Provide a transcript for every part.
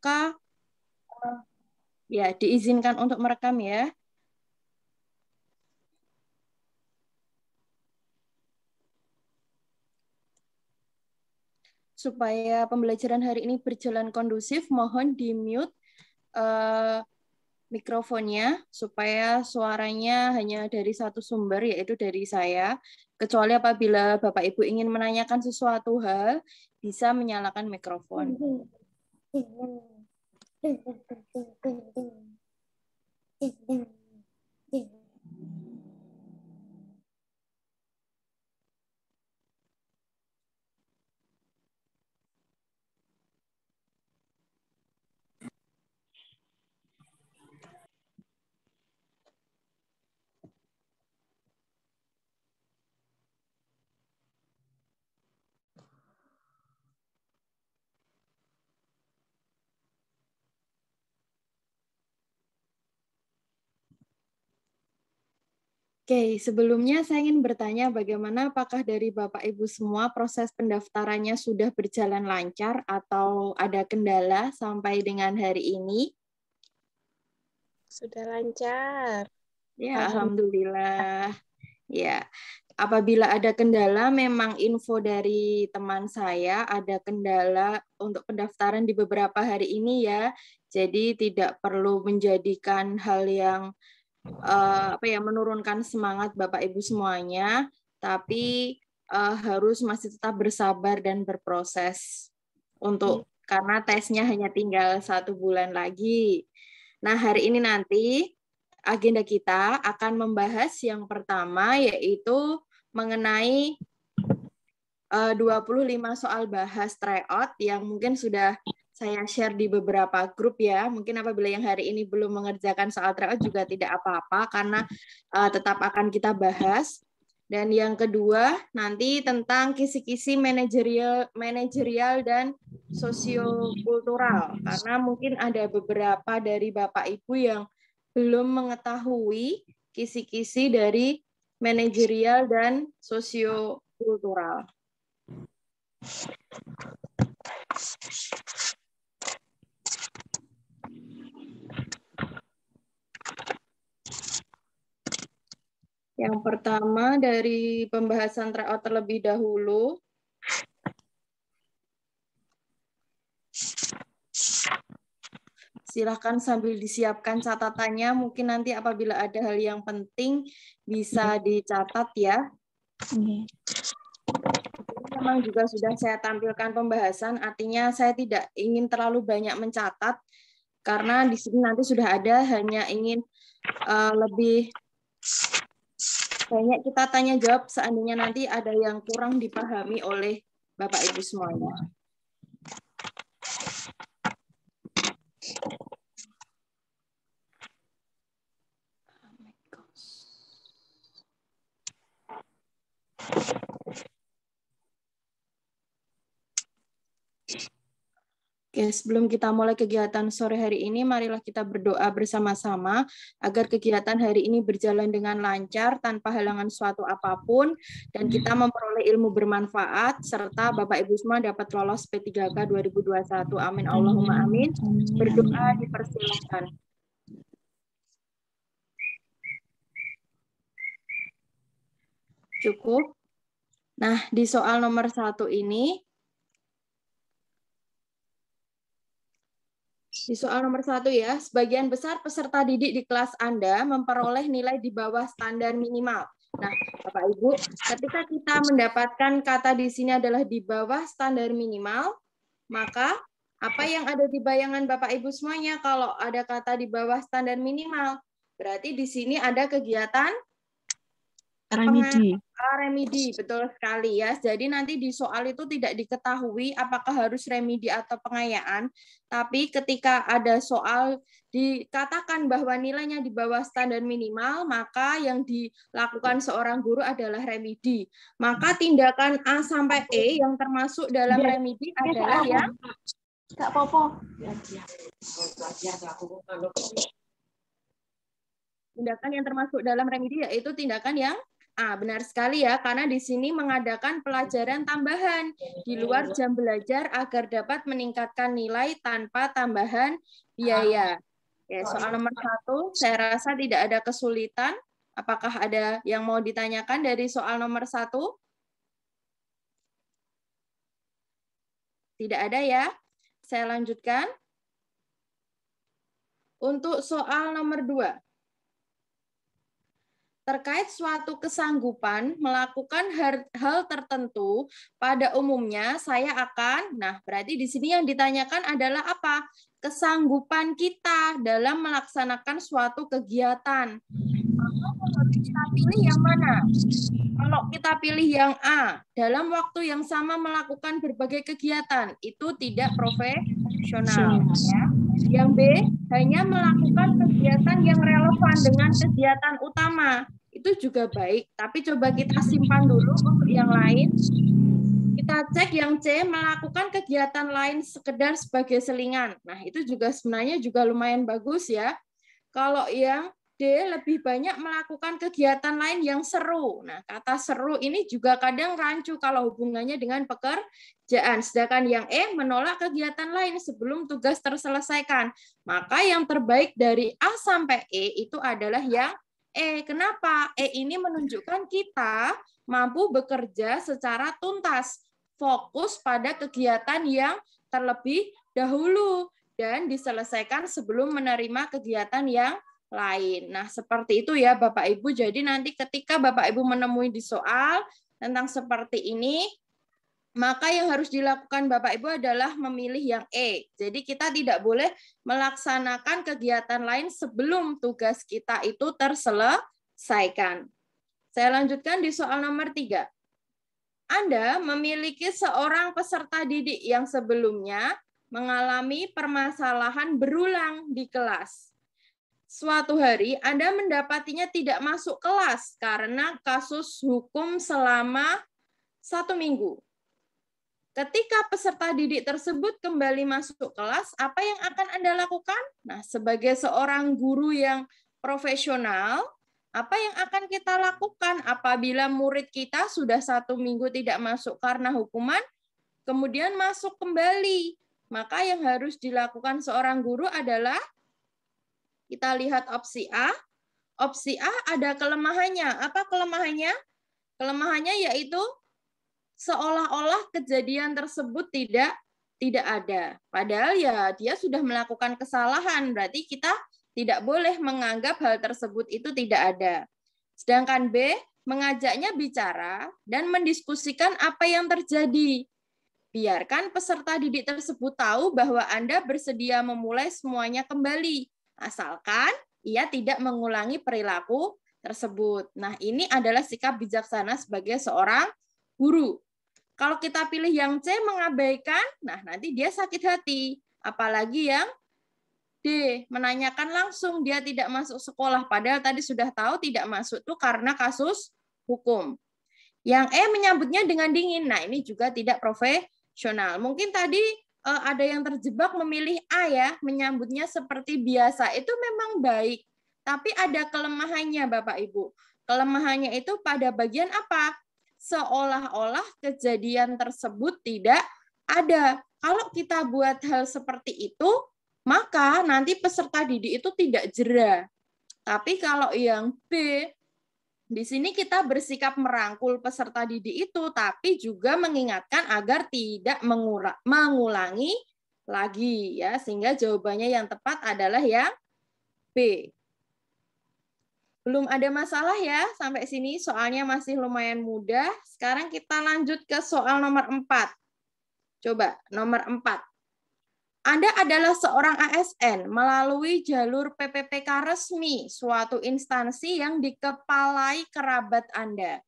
maka ya diizinkan untuk merekam ya. Supaya pembelajaran hari ini berjalan kondusif, mohon di-mute mikrofonnya supaya suaranya hanya dari satu sumber, yaitu dari saya. Kecuali apabila Bapak Ibu ingin menanyakan sesuatu hal, bisa menyalakan mikrofon. Oke, sebelumnya saya ingin bertanya bagaimana apakah dari Bapak Ibu semua proses pendaftarannya sudah berjalan lancar atau ada kendala sampai dengan hari ini? Sudah lancar. Ya, alhamdulillah. Ya, apabila ada kendala, memang info dari teman saya ada kendala untuk pendaftaran di beberapa hari ini ya. Jadi tidak perlu menjadikan hal yang menurunkan semangat Bapak Ibu semuanya, tapi harus masih tetap bersabar dan berproses karena tesnya hanya tinggal 1 bulan lagi. Nah, hari ini nanti agenda kita akan membahas yang pertama, yaitu mengenai 25 soal bahas tryout yang mungkin sudah saya share di beberapa grup ya. Mungkin apabila yang hari ini belum mengerjakan soal tryout juga tidak apa-apa karena tetap akan kita bahas. Dan yang kedua nanti tentang kisi-kisi manajerial dan sosiokultural, karena mungkin ada beberapa dari Bapak Ibu yang belum mengetahui kisi-kisi dari manajerial dan sosiokultural. Yang pertama dari pembahasan tryout terlebih dahulu. Silahkan sambil disiapkan catatannya, mungkin nanti apabila ada hal yang penting bisa dicatat ya. Memang juga sudah saya tampilkan pembahasan, artinya saya tidak ingin terlalu banyak mencatat, karena di sini nanti sudah ada, hanya ingin lebih banyak kita tanya jawab seandainya nanti ada yang kurang dipahami oleh Bapak Ibu semuanya. Oke, sebelum kita mulai kegiatan sore hari ini, marilah kita berdoa bersama-sama agar kegiatan hari ini berjalan dengan lancar, tanpa halangan suatu apapun, dan kita memperoleh ilmu bermanfaat, serta Bapak Ibu semua dapat lolos P3K 2021. Amin. Allahumma amin. Berdoa dipersilakan. Cukup. Nah, di soal nomor 1 ini, di soal nomor 1 ya, sebagian besar peserta didik di kelas Anda memperoleh nilai di bawah standar minimal. Nah, Bapak Ibu, ketika kita mendapatkan kata di sini adalah di bawah standar minimal, maka apa yang ada di bayangan Bapak Ibu semuanya kalau ada kata di bawah standar minimal? Berarti di sini ada kegiatan remedi, betul sekali ya. Jadi nanti di soal itu tidak diketahui apakah harus remedi atau pengayaan, tapi ketika ada soal dikatakan bahwa nilainya di bawah standar minimal, maka yang dilakukan seorang guru adalah remedi. Maka tindakan A sampai E yang termasuk dalam remedi adalah yang Kak Popo. Tindakan yang termasuk dalam remedi yaitu tindakan yang Benar sekali ya, karena di sini mengadakan pelajaran tambahan di luar jam belajar agar dapat meningkatkan nilai tanpa tambahan biaya. Ya, soal nomor 1, saya rasa tidak ada kesulitan. Apakah ada yang mau ditanyakan dari soal nomor 1? Tidak ada ya. Saya lanjutkan. Untuk soal nomor 2. Terkait suatu kesanggupan melakukan hal tertentu, pada umumnya saya akan, berarti di sini yang ditanyakan adalah apa? Kesanggupan kita dalam melaksanakan suatu kegiatan. Kalau kita pilih yang mana? Kalau kita pilih yang A, dalam waktu yang sama melakukan berbagai kegiatan, itu tidak profesional. Ya. Yang B, hanya melakukan kegiatan yang relevan dengan kegiatan utama. Itu juga baik, tapi coba kita simpan dulu untuk yang lain. Kita cek yang C, melakukan kegiatan lain sekedar sebagai selingan. Nah, itu juga sebenarnya juga lumayan bagus ya. Kalau yang D, lebih banyak melakukan kegiatan lain yang seru. Nah, kata seru ini juga kadang rancu kalau hubungannya dengan pekerjaan. Sedangkan yang E, menolak kegiatan lain sebelum tugas terselesaikan. Maka yang terbaik dari A sampai E itu adalah yang E. Kenapa? E ini menunjukkan kita mampu bekerja secara tuntas, fokus pada kegiatan yang terlebih dahulu, dan diselesaikan sebelum menerima kegiatan yang lain. Nah, seperti itu ya Bapak Ibu. Jadi nanti ketika Bapak Ibu menemui di soal tentang seperti ini, maka yang harus dilakukan Bapak Ibu adalah memilih yang E. Jadi kita tidak boleh melaksanakan kegiatan lain sebelum tugas kita itu terselesaikan. Saya lanjutkan di soal nomor 3. Anda memiliki seorang peserta didik yang sebelumnya mengalami permasalahan berulang di kelas. Suatu hari Anda mendapatinya tidak masuk kelas karena kasus hukum selama 1 minggu. Ketika peserta didik tersebut kembali masuk kelas, apa yang akan Anda lakukan? Nah, sebagai seorang guru yang profesional, apa yang akan kita lakukan apabila murid kita sudah 1 minggu tidak masuk karena hukuman, kemudian masuk kembali? Maka yang harus dilakukan seorang guru adalah, kita lihat opsi A. Opsi A ada kelemahannya. Apa kelemahannya? Kelemahannya yaitu seolah-olah kejadian tersebut tidak ada. Padahal ya dia sudah melakukan kesalahan. Berarti kita tidak boleh menganggap hal tersebut itu tidak ada. Sedangkan B, mengajaknya bicara dan mendiskusikan apa yang terjadi. Biarkan peserta didik tersebut tahu bahwa Anda bersedia memulai semuanya kembali, asalkan ia tidak mengulangi perilaku tersebut. Nah, ini adalah sikap bijaksana sebagai seorang guru. Kalau kita pilih yang C, mengabaikan, nah nanti dia sakit hati. Apalagi yang D, menanyakan langsung, dia tidak masuk sekolah, padahal tadi sudah tahu tidak masuk itu karena kasus hukum. Yang E, menyambutnya dengan dingin. Nah, ini juga tidak profesional. Mungkin tadi ada yang terjebak memilih A ya, menyambutnya seperti biasa. Itu memang baik, tapi ada kelemahannya Bapak Ibu. Kelemahannya itu pada bagian apa? Seolah-olah kejadian tersebut tidak ada. Kalau kita buat hal seperti itu, maka nanti peserta didik itu tidak jera. Tapi kalau yang B, di sini kita bersikap merangkul peserta didik itu, tapi juga mengingatkan agar tidak mengulangi lagi ya, sehingga jawabannya yang tepat adalah yang B. Belum ada masalah ya sampai sini, soalnya masih lumayan mudah. Sekarang kita lanjut ke soal nomor 4. Coba nomor 4. Anda adalah seorang ASN melalui jalur PPPK resmi, suatu instansi yang dikepalai kerabat Anda.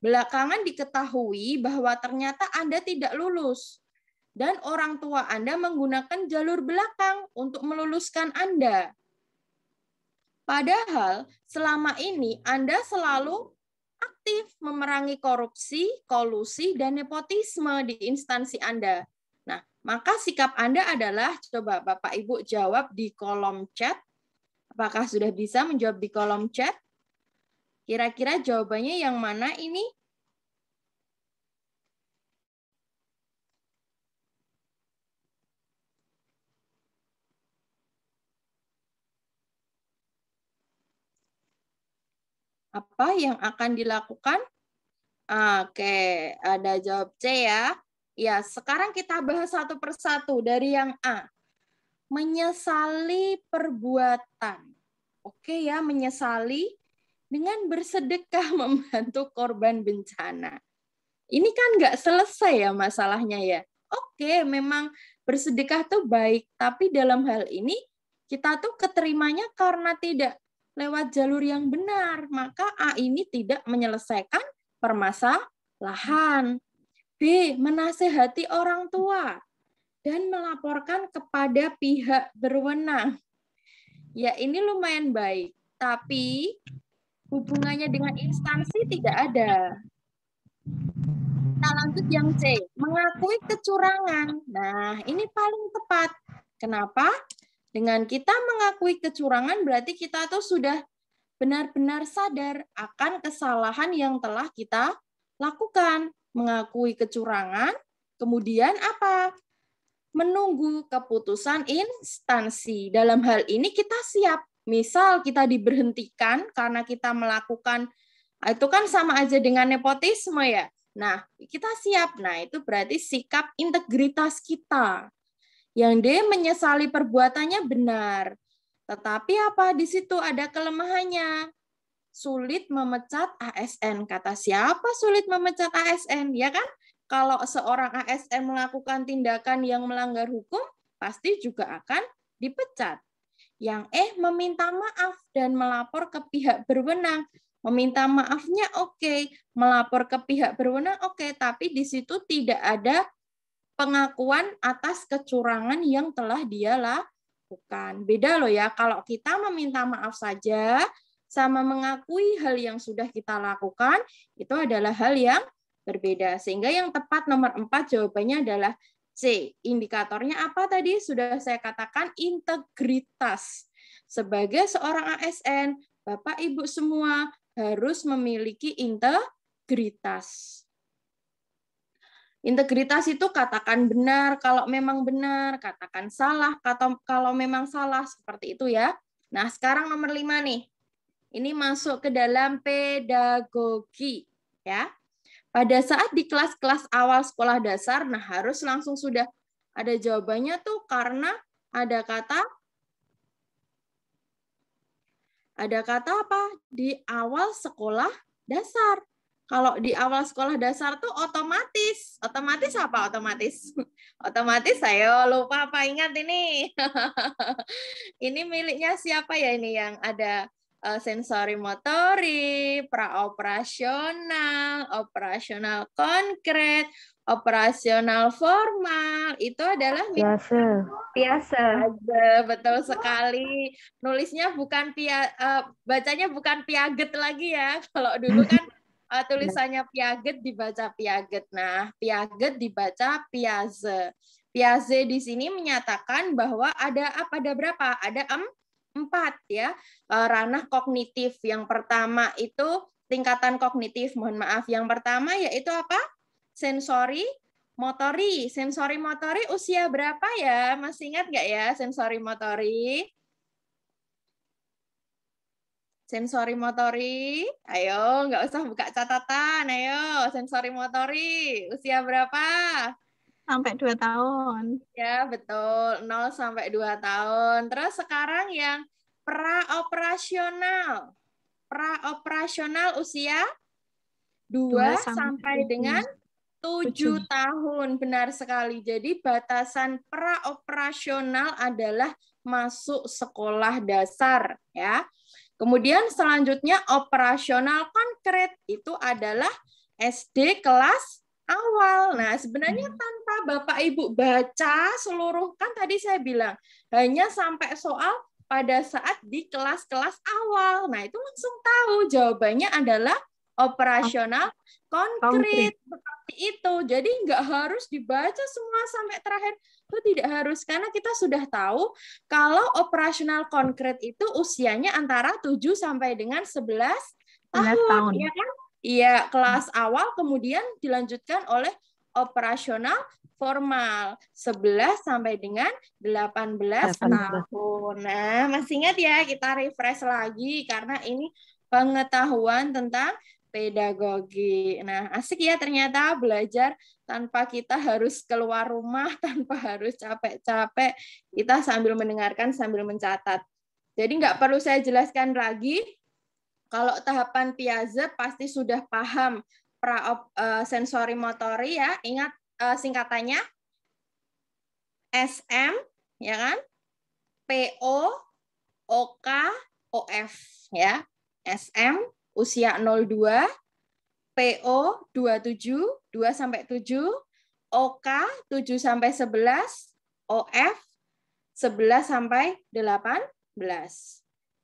Belakangan diketahui bahwa ternyata Anda tidak lulus, dan orang tua Anda menggunakan jalur belakang untuk meluluskan Anda. Padahal selama ini Anda selalu aktif memerangi korupsi, kolusi, dan nepotisme di instansi Anda. Nah, maka sikap Anda adalah, coba Bapak Ibu jawab di kolom chat. Apakah sudah bisa menjawab di kolom chat? Kira-kira jawabannya yang mana ini? Apa yang akan dilakukan? Oke, ada jawab C ya. Ya, sekarang kita bahas satu persatu dari yang A. Menyesali perbuatan. Oke ya, menyesali dengan bersedekah membantu korban bencana. Ini kan nggak selesai ya masalahnya ya. Oke, memang bersedekah tuh baik, tapi dalam hal ini kita tuh keterimanya karena tidak lewat jalur yang benar. Maka A ini tidak menyelesaikan permasalahan. B, menasehati orang tua dan melaporkan kepada pihak berwenang. Ya, ini lumayan baik, tapi hubungannya dengan instansi tidak ada. Kita lanjut yang C, mengakui kecurangan. Nah, ini paling tepat. Kenapa? Dengan kita mengakui kecurangan berarti kita tuh sudah benar-benar sadar akan kesalahan yang telah kita lakukan. Mengakui kecurangan, kemudian apa? Menunggu keputusan instansi. Dalam hal ini kita siap. Misal kita diberhentikan karena kita melakukan, itu kan sama aja dengan nepotisme ya. Nah, kita siap. Nah, itu berarti sikap integritas kita. Yang D, menyesali perbuatannya benar. Tetapi apa? Di situ ada kelemahannya. Sulit memecat ASN. Kata siapa sulit memecat ASN? Ya kan? Kalau seorang ASN melakukan tindakan yang melanggar hukum, pasti juga akan dipecat. Yang meminta maaf dan melapor ke pihak berwenang. Meminta maafnya oke, melapor ke pihak berwenang oke, tapi di situ tidak ada pengakuan atas kecurangan yang telah dia lakukan. Beda loh ya, kalau kita meminta maaf saja sama mengakui hal yang sudah kita lakukan, itu adalah hal yang berbeda. Sehingga yang tepat nomor 4 jawabannya adalah C. Indikatornya apa tadi? Sudah saya katakan integritas. Sebagai seorang ASN, Bapak Ibu semua harus memiliki integritas. Integritas itu katakan benar kalau memang benar, katakan salah kalau memang salah, seperti itu ya. Nah, sekarang nomor 5 nih. Ini masuk ke dalam pedagogi ya. Pada saat di kelas-kelas awal sekolah dasar, nah harus langsung sudah ada jawabannya tuh karena ada kata apa? Di awal sekolah dasar. Kalau di awal sekolah dasar tuh otomatis apa otomatis? Otomatis ayo lupa apa ingat ini? Ini miliknya siapa ya ini yang ada sensori motori, praoperasional, operasional konkret, operasional formal, itu adalah Biasa. betul sekali. Nulisnya bukan bacanya bukan piaget lagi ya. Kalau dulu kan tulisannya piaget dibaca piaget. Nah, piaget dibaca piaze. Piaze di sini menyatakan bahwa ada berapa? Ada 4 ya ranah kognitif. Yang pertama itu tingkatan kognitif. Mohon maaf. Yang pertama yaitu apa? Sensori motori. Sensori motori usia berapa ya? Masih ingat nggak ya sensori motori? Sensori motori, ayo nggak usah buka catatan, ayo sensori motori, usia berapa? Sampai 2 tahun. Ya betul, 0 sampai 2 tahun. Terus sekarang yang praoperasional. Praoperasional usia 2 sampai dengan 7 tahun, benar sekali. Jadi batasan praoperasional adalah masuk sekolah dasar ya. Kemudian selanjutnya operasional konkret itu adalah SD kelas awal. Nah, sebenarnya tanpa Bapak Ibu baca seluruh, kan tadi saya bilang hanya sampai soal pada saat di kelas-kelas awal. Nah, itu langsung tahu jawabannya adalah operasional konkret. Seperti itu. Jadi nggak harus dibaca semua sampai terakhir. Itu tidak harus, karena kita sudah tahu kalau operasional konkret itu usianya antara 7 sampai dengan 11 tahun, ya kan? Iya, kelas awal kemudian dilanjutkan oleh operasional formal 11 sampai dengan 18 tahun. Nah, masih ingat ya, kita refresh lagi karena ini pengetahuan tentang pedagogi. Nah, asik ya ternyata belajar tanpa kita harus keluar rumah, tanpa harus capek-capek, kita sambil mendengarkan, sambil mencatat. Jadi nggak perlu saya jelaskan lagi, kalau tahapan Piaget pasti sudah paham sensori motori ya, ingat singkatannya SM, ya kan? PO, OK, OF, ya. SM usia 02, PO 27, 2 sampai 7, OK 7 sampai 11, OF 11 sampai 18.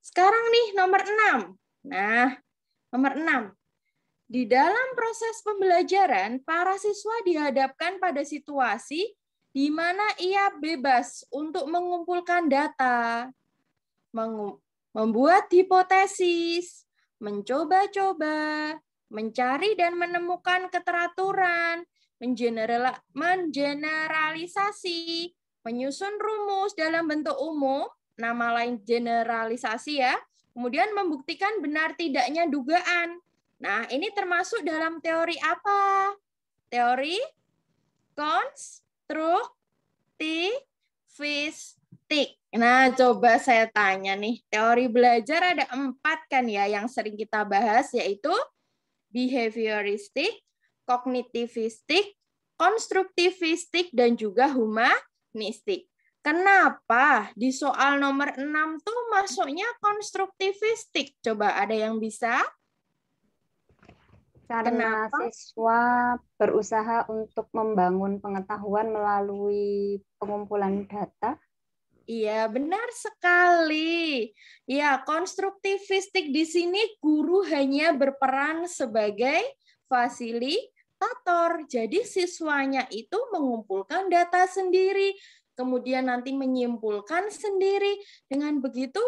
Sekarang nih nomor 6. Nah, nomor 6. Di dalam proses pembelajaran, para siswa dihadapkan pada situasi di mana ia bebas untuk mengumpulkan data, membuat hipotesis, mencoba-coba, mencari dan menemukan keteraturan, mengeneralisasi, menyusun rumus dalam bentuk umum, nama lain generalisasi ya, kemudian membuktikan benar tidaknya dugaan. Nah, ini termasuk dalam teori apa? Teori konstruktivistik. Nah, coba saya tanya nih, teori belajar ada 4 kan ya yang sering kita bahas, yaitu behavioristik, kognitivistik, konstruktivistik, dan juga humanistik. Kenapa di soal nomor 6 tuh masuknya konstruktivistik? Coba ada yang bisa? Karena siswa berusaha untuk membangun pengetahuan melalui pengumpulan data. Iya, benar sekali. Ya, konstruktivistik di sini guru hanya berperan sebagai fasilitator. Jadi siswanya itu mengumpulkan data sendiri, kemudian nanti menyimpulkan sendiri. Dengan begitu,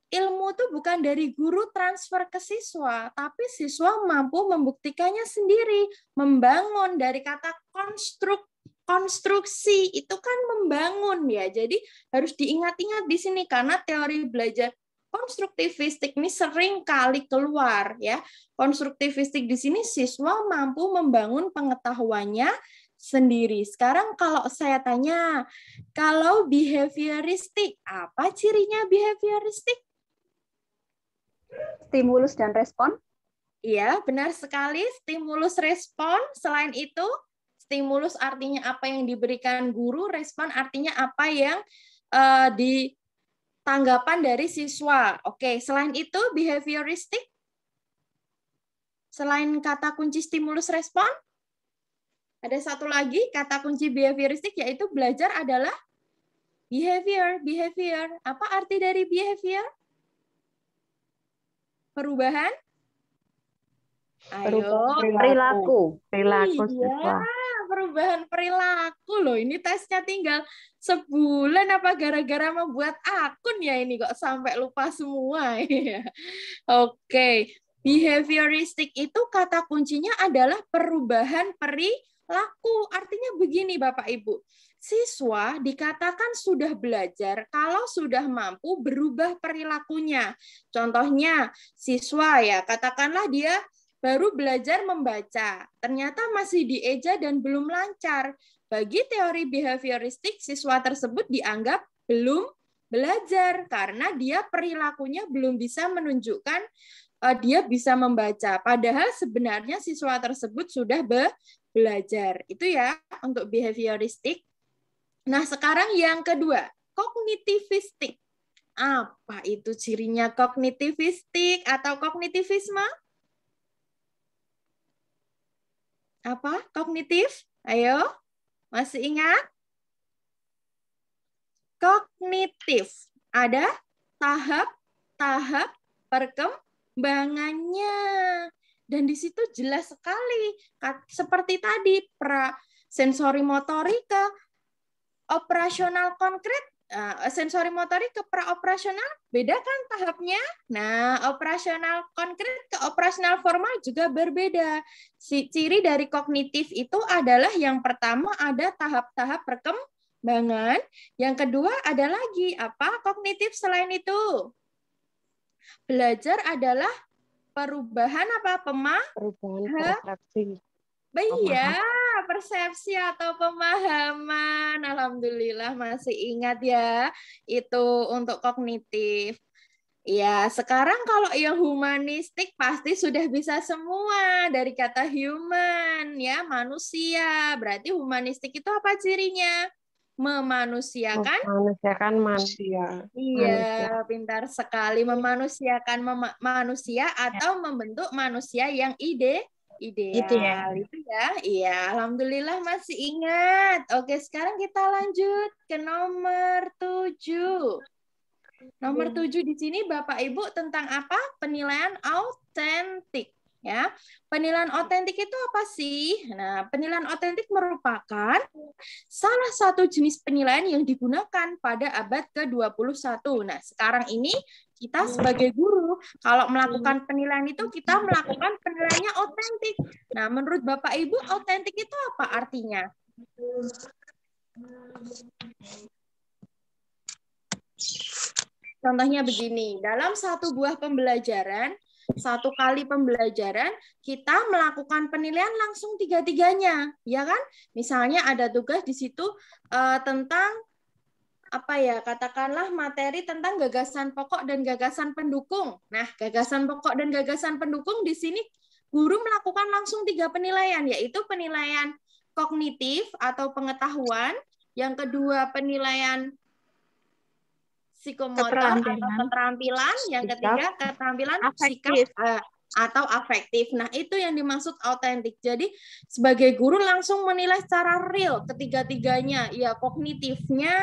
ilmu itu bukan dari guru transfer ke siswa, tapi siswa mampu membuktikannya sendiri, membangun dari kata konstruksi itu kan membangun ya. Jadi harus diingat-ingat di sini karena teori belajar konstruktivistik ini sering kali keluar ya. Konstruktivistik di sini siswa mampu membangun pengetahuannya sendiri. Sekarang kalau saya tanya, kalau behavioristik, apa cirinya behavioristik? Stimulus dan respon. Iya, benar sekali. Stimulus respon. Selain itu, stimulus artinya apa yang diberikan guru, respon artinya apa yang ditanggapan dari siswa. Oke, selain itu behavioristik. Selain kata kunci stimulus respon, ada satu lagi kata kunci behavioristik yaitu belajar adalah behavior. Behavior. Apa arti dari behavior? Perubahan? Ayo, perilaku iya, perubahan perilaku loh. Ini tesnya tinggal sebulan apa gara-gara membuat akun ya ini kok sampai lupa semua. Oke, behavioristik itu kata kuncinya adalah perubahan perilaku. Artinya begini Bapak Ibu, siswa dikatakan sudah belajar kalau sudah mampu berubah perilakunya. Contohnya, siswa ya, katakanlah dia baru belajar membaca, ternyata masih dieja dan belum lancar. Bagi teori behavioristik, siswa tersebut dianggap belum belajar karena dia perilakunya belum bisa menunjukkan dia bisa membaca. Padahal sebenarnya siswa tersebut sudah belajar. Itu ya untuk behavioristik. Nah, sekarang yang kedua, kognitivistik. Apa itu cirinya kognitivistik atau kognitivisme? Apa? Kognitif? Ayo, masih ingat? Kognitif. Ada tahap-tahap perkembangannya. Dan di situ jelas sekali. Seperti tadi, sensori motorika, operasional konkret, sensori motorik ke praoperasional beda kan tahapnya? Nah, operasional konkret ke operasional formal juga berbeda. Ciri dari kognitif itu adalah yang pertama ada tahap-tahap perkembangan, yang kedua ada lagi apa? Kognitif selain itu. Belajar adalah perubahan apa? Perubahan persepsi. Iya, persepsi atau pemahaman. Alhamdulillah masih ingat ya, itu untuk kognitif. Ya, sekarang kalau yang humanistik pasti sudah bisa semua dari kata human, ya, manusia. Berarti humanistik itu apa cirinya? Memanusiakan. Memanusiakan manusia. Iya, pintar sekali. Memanusiakan manusia atau membentuk manusia yang ideal. Itu ya. Iya, alhamdulillah masih ingat. Oke, sekarang kita lanjut ke nomor 7. Nomor 7 di sini Bapak Ibu tentang apa? Penilaian autentik. Ya, penilaian otentik itu apa sih? Nah, penilaian otentik merupakan salah satu jenis penilaian yang digunakan pada abad ke-21. Nah, sekarang ini kita sebagai guru, kalau melakukan penilaian itu kita melakukan penilaiannya otentik. Nah, menurut Bapak Ibu, otentik itu apa artinya? Contohnya begini, dalam satu buah pembelajaran, satu kali pembelajaran, kita melakukan penilaian langsung tiga-tiganya, ya kan? Misalnya ada tugas di situ tentang apa ya, katakanlah materi tentang gagasan pokok dan gagasan pendukung. Nah, gagasan pokok dan gagasan pendukung di sini guru melakukan langsung 3 penilaian, yaitu penilaian kognitif atau pengetahuan, yang kedua penilaian psikomotor atau keterampilan, yang ketiga keterampilan sikap atau afektif. Nah, itu yang dimaksud autentik. Jadi, sebagai guru langsung menilai secara real ketiga-tiganya, ya kognitifnya,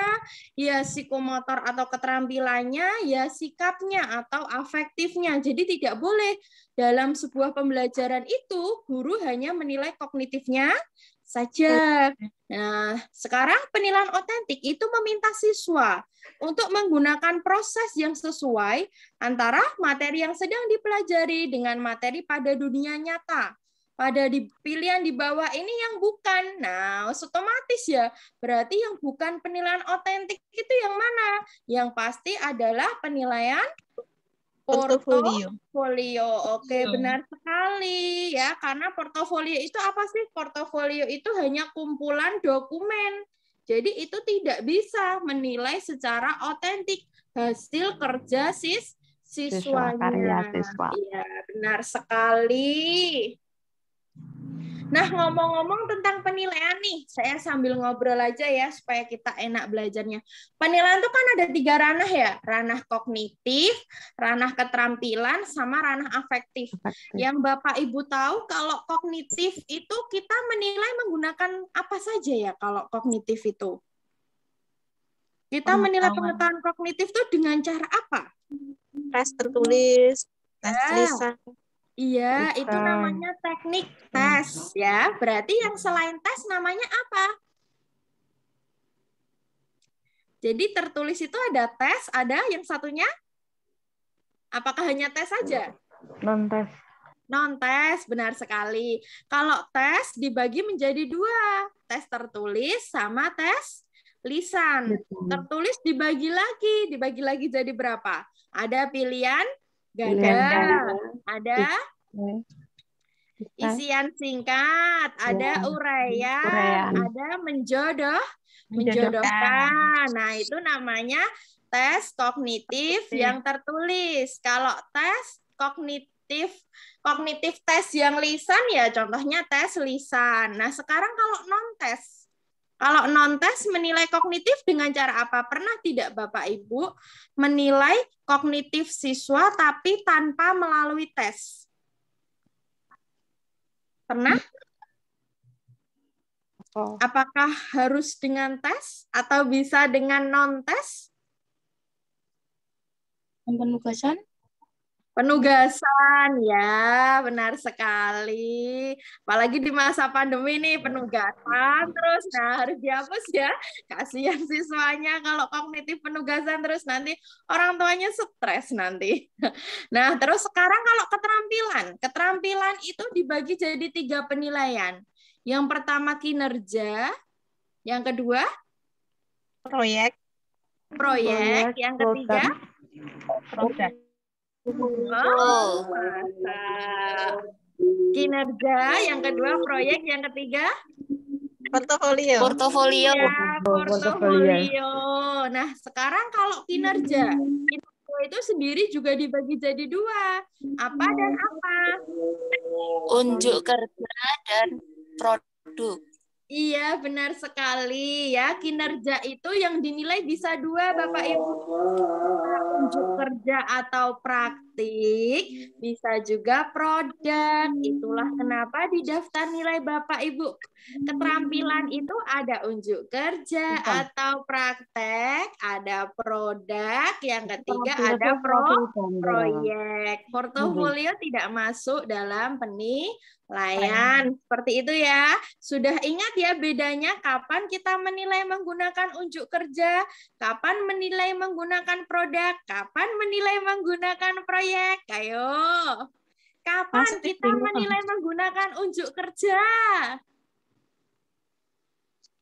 ya psikomotor atau keterampilannya, ya sikapnya atau afektifnya. Jadi, tidak boleh dalam sebuah pembelajaran itu guru hanya menilai kognitifnya saja. Nah, sekarang penilaian otentik itu meminta siswa untuk menggunakan proses yang sesuai antara materi yang sedang dipelajari dengan materi pada dunia nyata. Pada pilihan di bawah ini yang bukan. Nah, otomatis ya, berarti yang bukan penilaian otentik itu yang mana? Yang pasti adalah penilaian portofolio. Oke, benar sekali ya. Karena portofolio itu apa sih? Portofolio itu hanya kumpulan dokumen. Jadi itu tidak bisa menilai secara otentik hasil kerja siswanya. Iya, benar sekali. Nah, ngomong-ngomong tentang penilaian nih, saya sambil ngobrol aja ya supaya kita enak belajarnya. Penilaian itu kan ada 3 ranah ya, ranah kognitif, ranah keterampilan, sama ranah afektif. Yang Bapak Ibu tahu kalau kognitif itu kita menilai menggunakan apa saja ya kalau kognitif itu? Kita menilai pengetahuan kognitif itu dengan cara apa? Tes tertulis, tes lisan. Iya, itu namanya teknik tes ya. Berarti yang selain tes namanya apa? Jadi tertulis itu ada tes, ada yang satunya? Apakah hanya tes saja? Non-tes. Non-tes, benar sekali. Kalau tes dibagi menjadi 2, tes tertulis sama tes lisan. Tertulis dibagi lagi jadi berapa? Ada pilihan ganda, ada isian singkat, ada uraian, ada menjodohkan. Nah, itu namanya tes kognitif yang tertulis. Kalau tes kognitif tes yang lisan ya contohnya tes lisan. Nah, sekarang kalau non-tes. Kalau non-tes menilai kognitif dengan cara apa? Pernah tidak Bapak Ibu menilai kognitif siswa tapi tanpa melalui tes? Pernah? Apakah harus dengan tes atau bisa dengan non-tes? Penugasan? Penugasan, ya, benar sekali. Apalagi di masa pandemi nih, penugasan terus. Nah, harus dihapus ya. Kasihan siswanya kalau kognitif penugasan terus nanti orang tuanya stres nanti. Nah, terus sekarang kalau keterampilan. Keterampilan itu dibagi jadi 3 penilaian. Yang pertama kinerja, yang kedua Proyek. proyek, yang ketiga Produk. oh, mantap. Kinerja, yang kedua proyek, yang ketiga Portofolio. Portofolio. ya portofolio. Nah, sekarang kalau kinerja itu sendiri juga dibagi jadi 2. Apa dan apa? Unjuk kerja dan produk. Iya, benar sekali ya. Kinerja itu yang dinilai bisa 2, Bapak Ibu. Unjuk kerja atau praktik, bisa juga produk. Itulah kenapa di daftar nilai Bapak Ibu. Keterampilan itu ada unjuk kerja atau praktek, ada produk, yang ketiga ada proyek. Portofolio tidak masuk dalam penilaian. Seperti itu ya. Sudah ingat ya bedanya kapan kita menilai menggunakan unjuk kerja, kapan menilai menggunakan produk, kapan menilai menggunakan proyek? Ayo. Kapan kita menilai menggunakan unjuk kerja?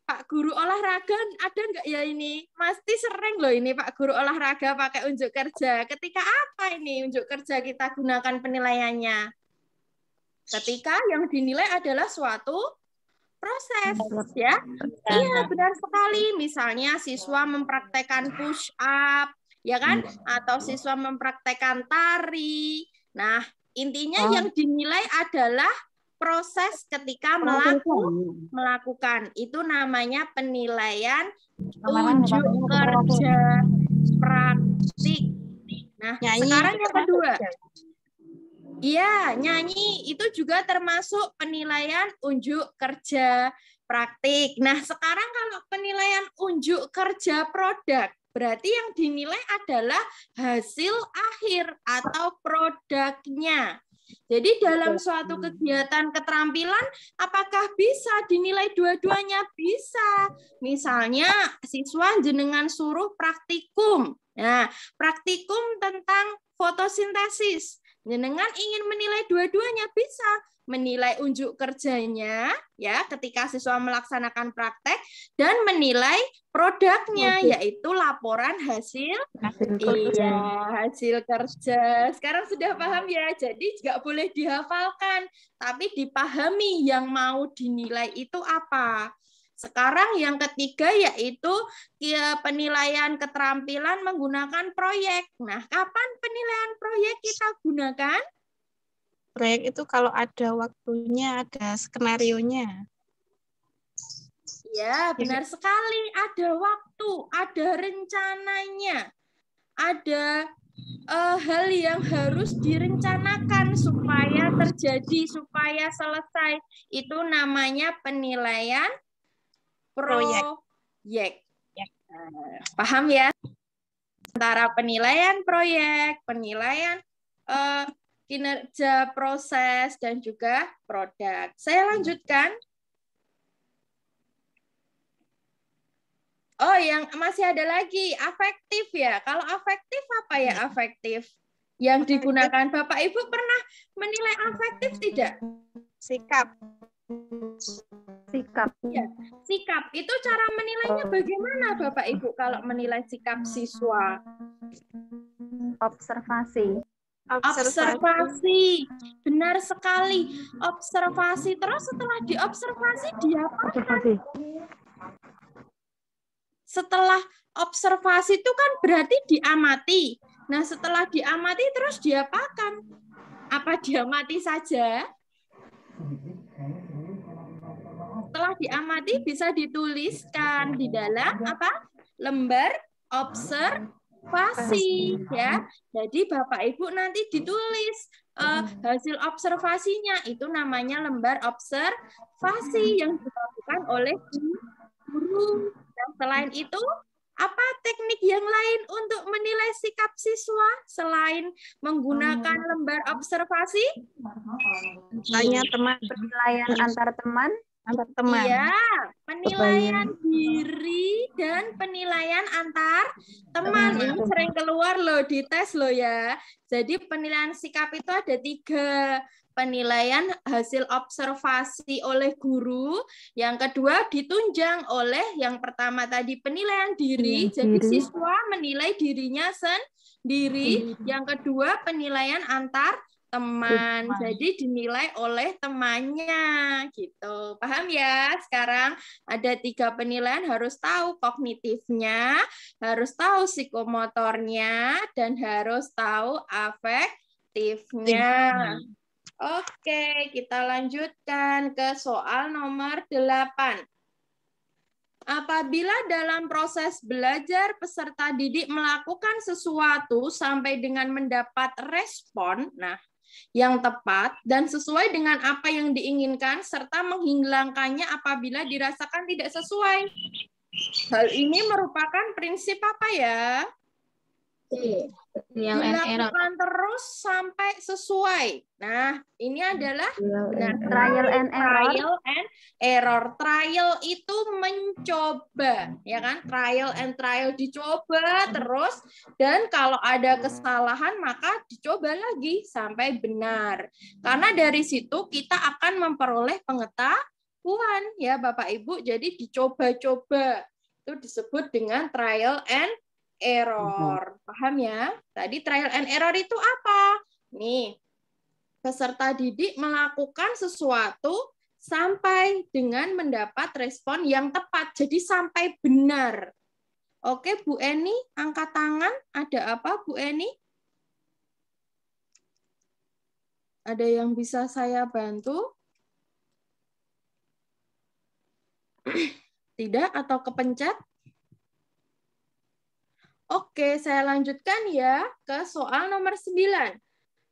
Pak Guru olahraga ada nggak ya ini? Pasti sering loh ini Pak Guru olahraga pakai unjuk kerja. Ketika apa ini unjuk kerja kita gunakan penilaiannya? Ketika yang dinilai adalah suatu proses, ya. Iya, benar sekali. Misalnya siswa mempraktekkan push up, ya kan? Atau siswa mempraktekkan tari. Nah, intinya yang dinilai adalah proses ketika melakukan. Itu namanya penilaian unjuk kerja praktik. Nah, sekarang yang kedua. Iya, nyanyi itu juga termasuk penilaian unjuk kerja praktik. Nah, sekarang kalau penilaian unjuk kerja produk, berarti yang dinilai adalah hasil akhir atau produknya. Jadi dalam suatu kegiatan keterampilan, apakah bisa dinilai dua-duanya? Bisa. Misalnya, siswa jenengan suruh praktikum. Nah, praktikum tentang fotosintesis. Jenengan ingin menilai dua-duanya, bisa menilai unjuk kerjanya ya ketika siswa melaksanakan praktek dan menilai produknya yaitu laporan hasil hasil kerja. Sekarang sudah paham ya. Jadi nggak boleh dihafalkan, tapi dipahami yang mau dinilai itu apa. Sekarang yang ketiga yaitu penilaian keterampilan menggunakan proyek. Nah, kapan penilaian proyek kita gunakan? Proyek itu kalau ada waktunya, ada skenarionya. Ya, benar sekali. Ada waktu, ada rencananya, ada hal yang harus direncanakan supaya terjadi, supaya selesai. Itu namanya penilaian proyek. Paham ya? Antara penilaian proyek, penilaian kinerja proses, dan juga produk. Saya lanjutkan. Oh, yang masih ada lagi, afektif ya. Kalau afektif apa ya afektif? Yang digunakan Bapak Ibu pernah menilai afektif tidak? Sikap. Ya, sikap. Itu cara menilainya bagaimana Bapak Ibu kalau menilai sikap siswa? Observasi. Benar sekali. Observasi. Terus setelah diobservasi diapakan? Setelah observasi itu kan berarti diamati. Nah, setelah diamati terus diapakan? Apa diamati saja? Setelah diamati bisa dituliskan di dalam apa? Lembar observasi ya. Jadi Bapak Ibu nanti ditulis hasil observasinya, itu namanya lembar observasi yang dilakukan oleh guru. Dan selain itu Apa teknik yang lain untuk menilai sikap siswa selain menggunakan lembar observasi? Tanya teman, Penilaian antar teman. antar teman. Iya, penilaian diri dan penilaian antar teman. Ini sering keluar loh di tes loh ya. Jadi penilaian sikap itu ada 3. Penilaian hasil observasi oleh guru, yang kedua ditunjang oleh yang pertama tadi penilaian diri, jadi siswa menilai dirinya sendiri, yang kedua penilaian antar teman, jadi dinilai oleh temannya gitu. Paham ya? Sekarang ada 3 penilaian, harus tahu kognitifnya, harus tahu psikomotornya, dan harus tahu afektifnya. Oke, kita lanjutkan ke soal nomor 8. Apabila dalam proses belajar peserta didik melakukan sesuatu sampai dengan mendapat respon, yang tepat dan sesuai dengan apa yang diinginkan serta menghilangkannya apabila dirasakan tidak sesuai. Hal ini merupakan prinsip apa ya? Dilakukan terus sampai sesuai. Nah, ini adalah benar Trial and error. Trial and error. Trial itu mencoba, ya kan? Trial and trial, dicoba terus, dan kalau ada kesalahan maka dicoba lagi sampai benar. Karena dari situ kita akan memperoleh pengetahuan, ya Bapak Ibu. Jadi dicoba-coba. Itu disebut dengan trial and error. Paham ya? Tadi trial and error itu apa? Nih, peserta didik melakukan sesuatu sampai dengan mendapat respon yang tepat. Jadi sampai benar. Oke, Bu Eni, angkat tangan. Ada apa, Bu Eni? Ada yang bisa saya bantu? Tidak atau kepencet? Oke, saya lanjutkan ya ke soal nomor 9.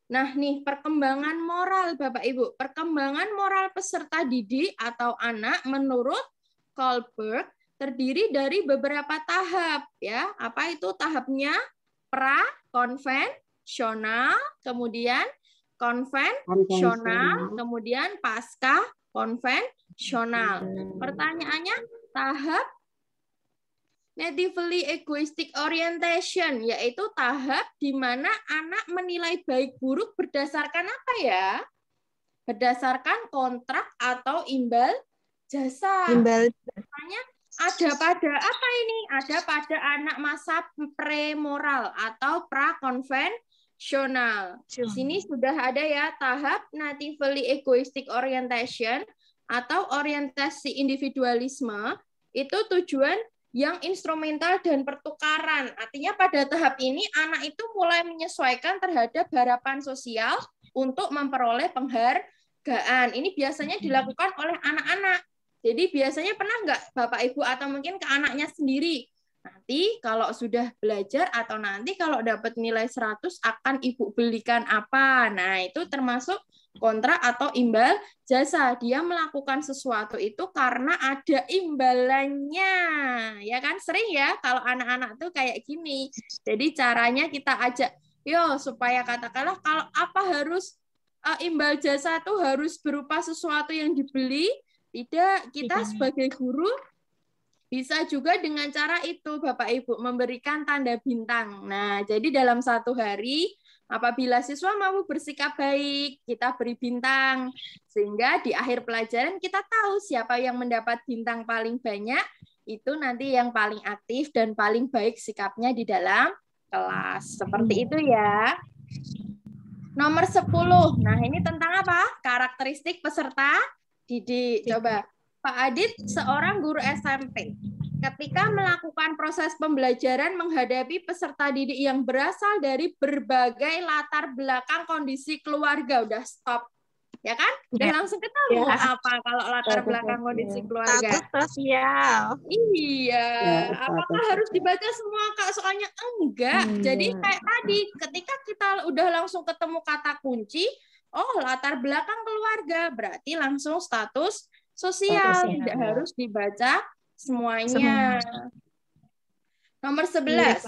Nah, nih perkembangan moral Bapak Ibu. Perkembangan moral peserta didik atau anak menurut Kohlberg terdiri dari beberapa tahap ya. Apa itu tahapnya? Pra-konvensional, kemudian konvensional, kemudian pasca konvensional. Pertanyaannya, tahap natively egoistic orientation, yaitu tahap di mana anak menilai baik buruk berdasarkan apa ya? Berdasarkan kontrak atau imbal jasa. Misalnya ada pada apa ini? Ada pada anak masa premoral atau pra-konvensional. Sini sudah ada ya tahap natively egoistic orientation atau orientasi individualisme. Itu tujuan yang instrumental dan pertukaran. Artinya pada tahap ini anak itu mulai menyesuaikan terhadap harapan sosial untuk memperoleh penghargaan. Ini biasanya dilakukan oleh anak-anak. Jadi biasanya pernah nggak Bapak Ibu atau mungkin ke anaknya sendiri? Nanti kalau sudah belajar atau nanti kalau dapat nilai 100 akan Ibu belikan apa? Nah, itu termasuk kontrak atau imbal jasa. Dia melakukan sesuatu itu karena ada imbalannya. Ya kan sering ya kalau anak-anak tuh kayak gini. Jadi caranya kita ajak, yo supaya katakanlah kalau apa harus imbal jasa tuh harus berupa sesuatu yang dibeli. Tidak, kita sebagai guru bisa juga dengan cara itu Bapak Ibu memberikan tanda bintang. Nah, jadi dalam 1 hari apabila siswa mau bersikap baik, kita beri bintang. Sehingga di akhir pelajaran kita tahu siapa yang mendapat bintang paling banyak, itu nanti yang paling aktif dan paling baik sikapnya di dalam kelas. Seperti itu ya. Nomor 10. Nah, ini tentang apa? Karakteristik peserta didik. Coba, Pak Adit seorang guru SMP. Ketika melakukan proses pembelajaran menghadapi peserta didik yang berasal dari berbagai latar belakang kondisi keluarga, udah stop, ya kan? Udah langsung ketemu apa kalau latar belakang kondisi keluarga? Status sosial. Iya. Apakah harus dibaca semua Kak? Soalnya enggak. Jadi kayak tadi, ketika kita udah langsung ketemu kata kunci, oh latar belakang keluarga, berarti langsung status sosial. Tidak harus dibaca semuanya. Nomor 11.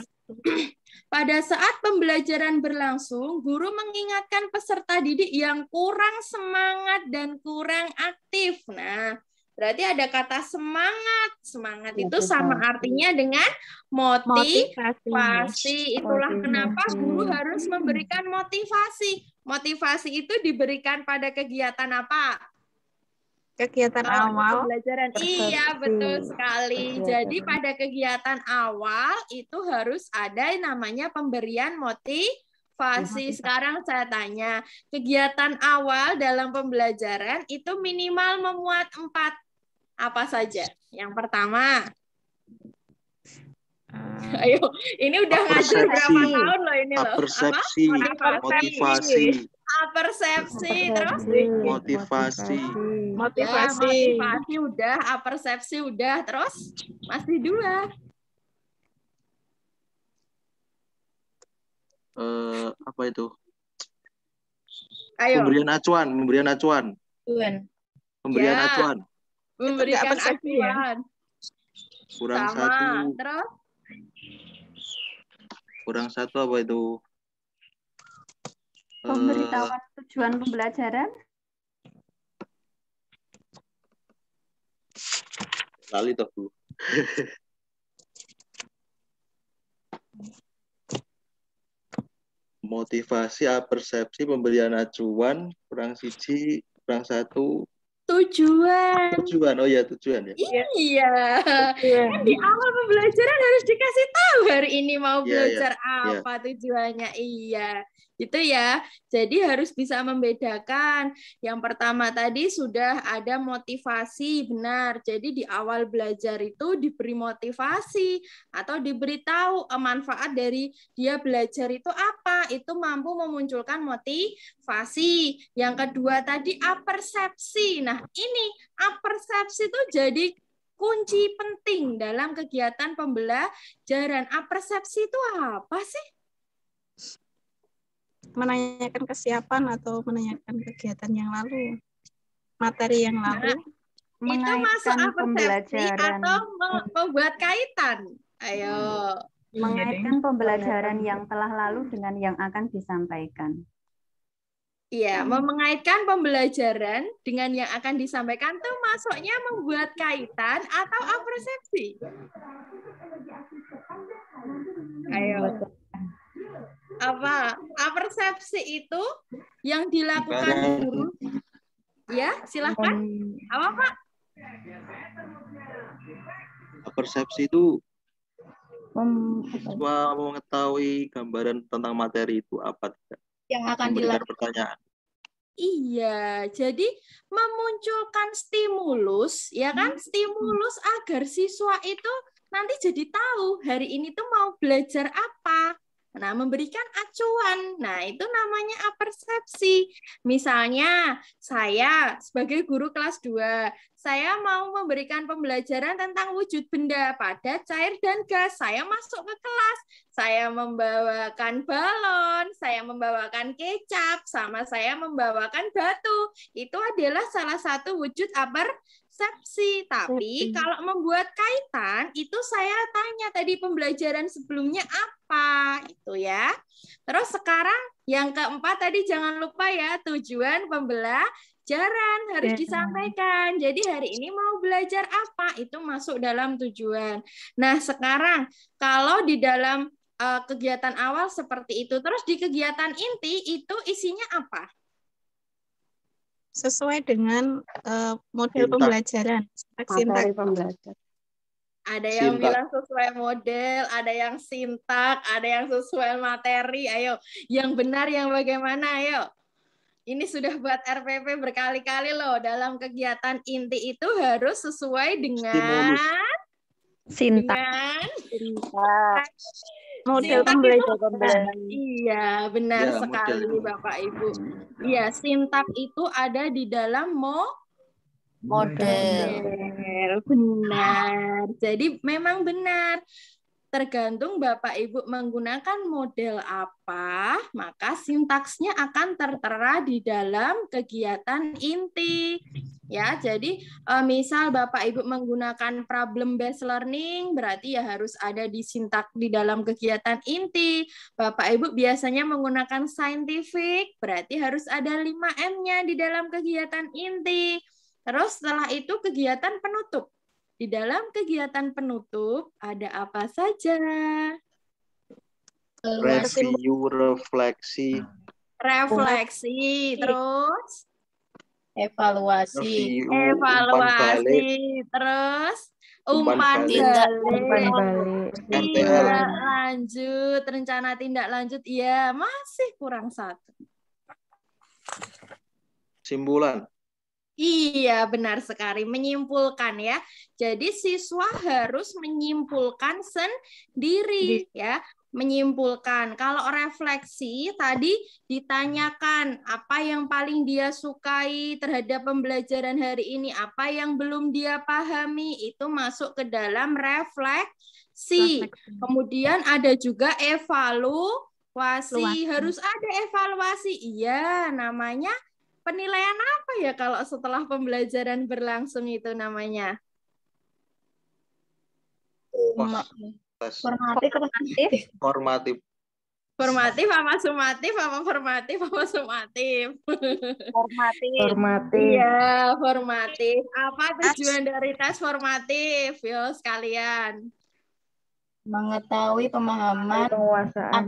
Pada saat pembelajaran berlangsung, guru mengingatkan peserta didik yang kurang semangat dan kurang aktif. Nah, berarti ada kata semangat. Semangat itu sama artinya dengan motivasi. Itulah kenapa guru harus memberikan motivasi. Motivasi itu diberikan pada kegiatan apa? Kegiatan awal. Pembelajaran. Iya, betul sekali. Jadi pada kegiatan awal itu harus ada yang namanya pemberian motivasi. Sekarang saya tanya, kegiatan awal dalam pembelajaran itu minimal memuat 4. Apa saja? Yang pertama. Ayo, ini udah ngajar berapa tahun loh ini loh. Persepsi, motivasi. Persepsi, terus motivasi. Ya, motivasi udah, persepsi udah, terus masih 2. Apa itu? Ayo. Pemberian acuan. Pemberian Ya. acuan. Memberikan persepsi ya? acuan. Kurang Sama. 1. Terus Kurang 1 apa itu? Pemberitahuan tujuan pembelajaran. Lali toh Bu. Motivasi, persepsi, pemberian acuan, kurang 1, kurang 1. tujuan. Tujuan, oh ya tujuan ya. Iya. Kan di awal pembelajaran harus dikasih tahu hari ini mau belajar apa tujuannya. Iya. Gitu ya. Jadi harus bisa membedakan. Yang pertama tadi sudah ada motivasi, benar. Jadi di awal belajar itu diberi motivasi atau diberitahu manfaat dari dia belajar itu apa. Itu mampu memunculkan motivasi. Yang kedua tadi apersepsi. Nah, ini apersepsi itu jadi kunci penting dalam kegiatan pembelajaran. Apersepsi itu apa sih? Menanyakan kesiapan atau menanyakan kegiatan yang lalu, materi yang lalu. Itu masuk apersepsi atau membuat kaitan? Ayo. Mengaitkan pembelajaran yang telah lalu dengan yang akan disampaikan. Iya, mengaitkan pembelajaran dengan yang akan disampaikan tuh masuknya membuat kaitan atau apersepsi? Ayo. Apa? Apersepsi itu yang dilakukan guru. Ya, silahkan. Apa, Pak? Persepsi itu siswa mengetahui gambaran tentang materi itu apa tidak? Yang akan Memberikan dilakukan. pertanyaan. Iya, jadi memunculkan stimulus, ya kan? Stimulus agar siswa itu nanti jadi tahu hari ini tuh mau belajar apa. Nah, memberikan acuan. Nah, itu namanya apersepsi. Misalnya, saya sebagai guru kelas 2, saya mau memberikan pembelajaran tentang wujud benda, padat, cair, dan gas. Saya masuk ke kelas, saya membawakan balon, saya membawakan kecap, sama saya membawakan batu. Itu adalah salah satu wujud apersepsi. Tapi kalau membuat kaitan, itu saya tanya tadi pembelajaran sebelumnya apa, itu ya. Terus sekarang yang keempat tadi jangan lupa ya, tujuan pembelajaran harus disampaikan. Jadi hari ini mau belajar apa, itu masuk dalam tujuan. Nah, sekarang kalau di dalam kegiatan awal seperti itu, terus di kegiatan inti itu isinya apa? Sesuai dengan model pembelajaran. Materi pembelajaran. Ada yang bilang sesuai model, ada yang sintak, ada yang sesuai materi. Ayo, yang benar yang bagaimana? Ayo. Ini sudah buat RPP berkali-kali loh. Dalam kegiatan inti itu harus sesuai dengan sintak. Model pembelajaran. Iya, benar sekali Bapak Ibu. Iya, sintak itu ada di dalam model. Benar. Jadi memang benar. tergantung Bapak Ibu menggunakan model apa, maka sintaksnya akan tertera di dalam kegiatan inti. Ya, jadi misal Bapak Ibu menggunakan problem based learning, berarti ya harus ada di sintaks di dalam kegiatan inti. Bapak Ibu biasanya menggunakan scientific, berarti harus ada 5M-nya di dalam kegiatan inti. Terus setelah itu kegiatan penutup. Di dalam kegiatan penutup ada apa saja? Review, refleksi, Terus Evaluasi. Terus umpan balik, balik. tindak lanjut, rencana tindak lanjut, ya masih kurang satu. simpulan. Iya, benar sekali. Menyimpulkan ya. Jadi siswa harus menyimpulkan sendiri ya. Menyimpulkan. Kalau refleksi tadi ditanyakan apa yang paling dia sukai terhadap pembelajaran hari ini, apa yang belum dia pahami, itu masuk ke dalam refleksi. Kemudian ada juga evaluasi. Harus ada evaluasi. Iya, namanya penilaian apa ya kalau setelah pembelajaran berlangsung itu namanya? Formatif. Formatif apa sumatif apa formatif apa sumatif? Formatif. Iya, formatif. Apa tujuan dari tes formatif? Yo, sekalian. Mengetahui pemahaman Penguasaan.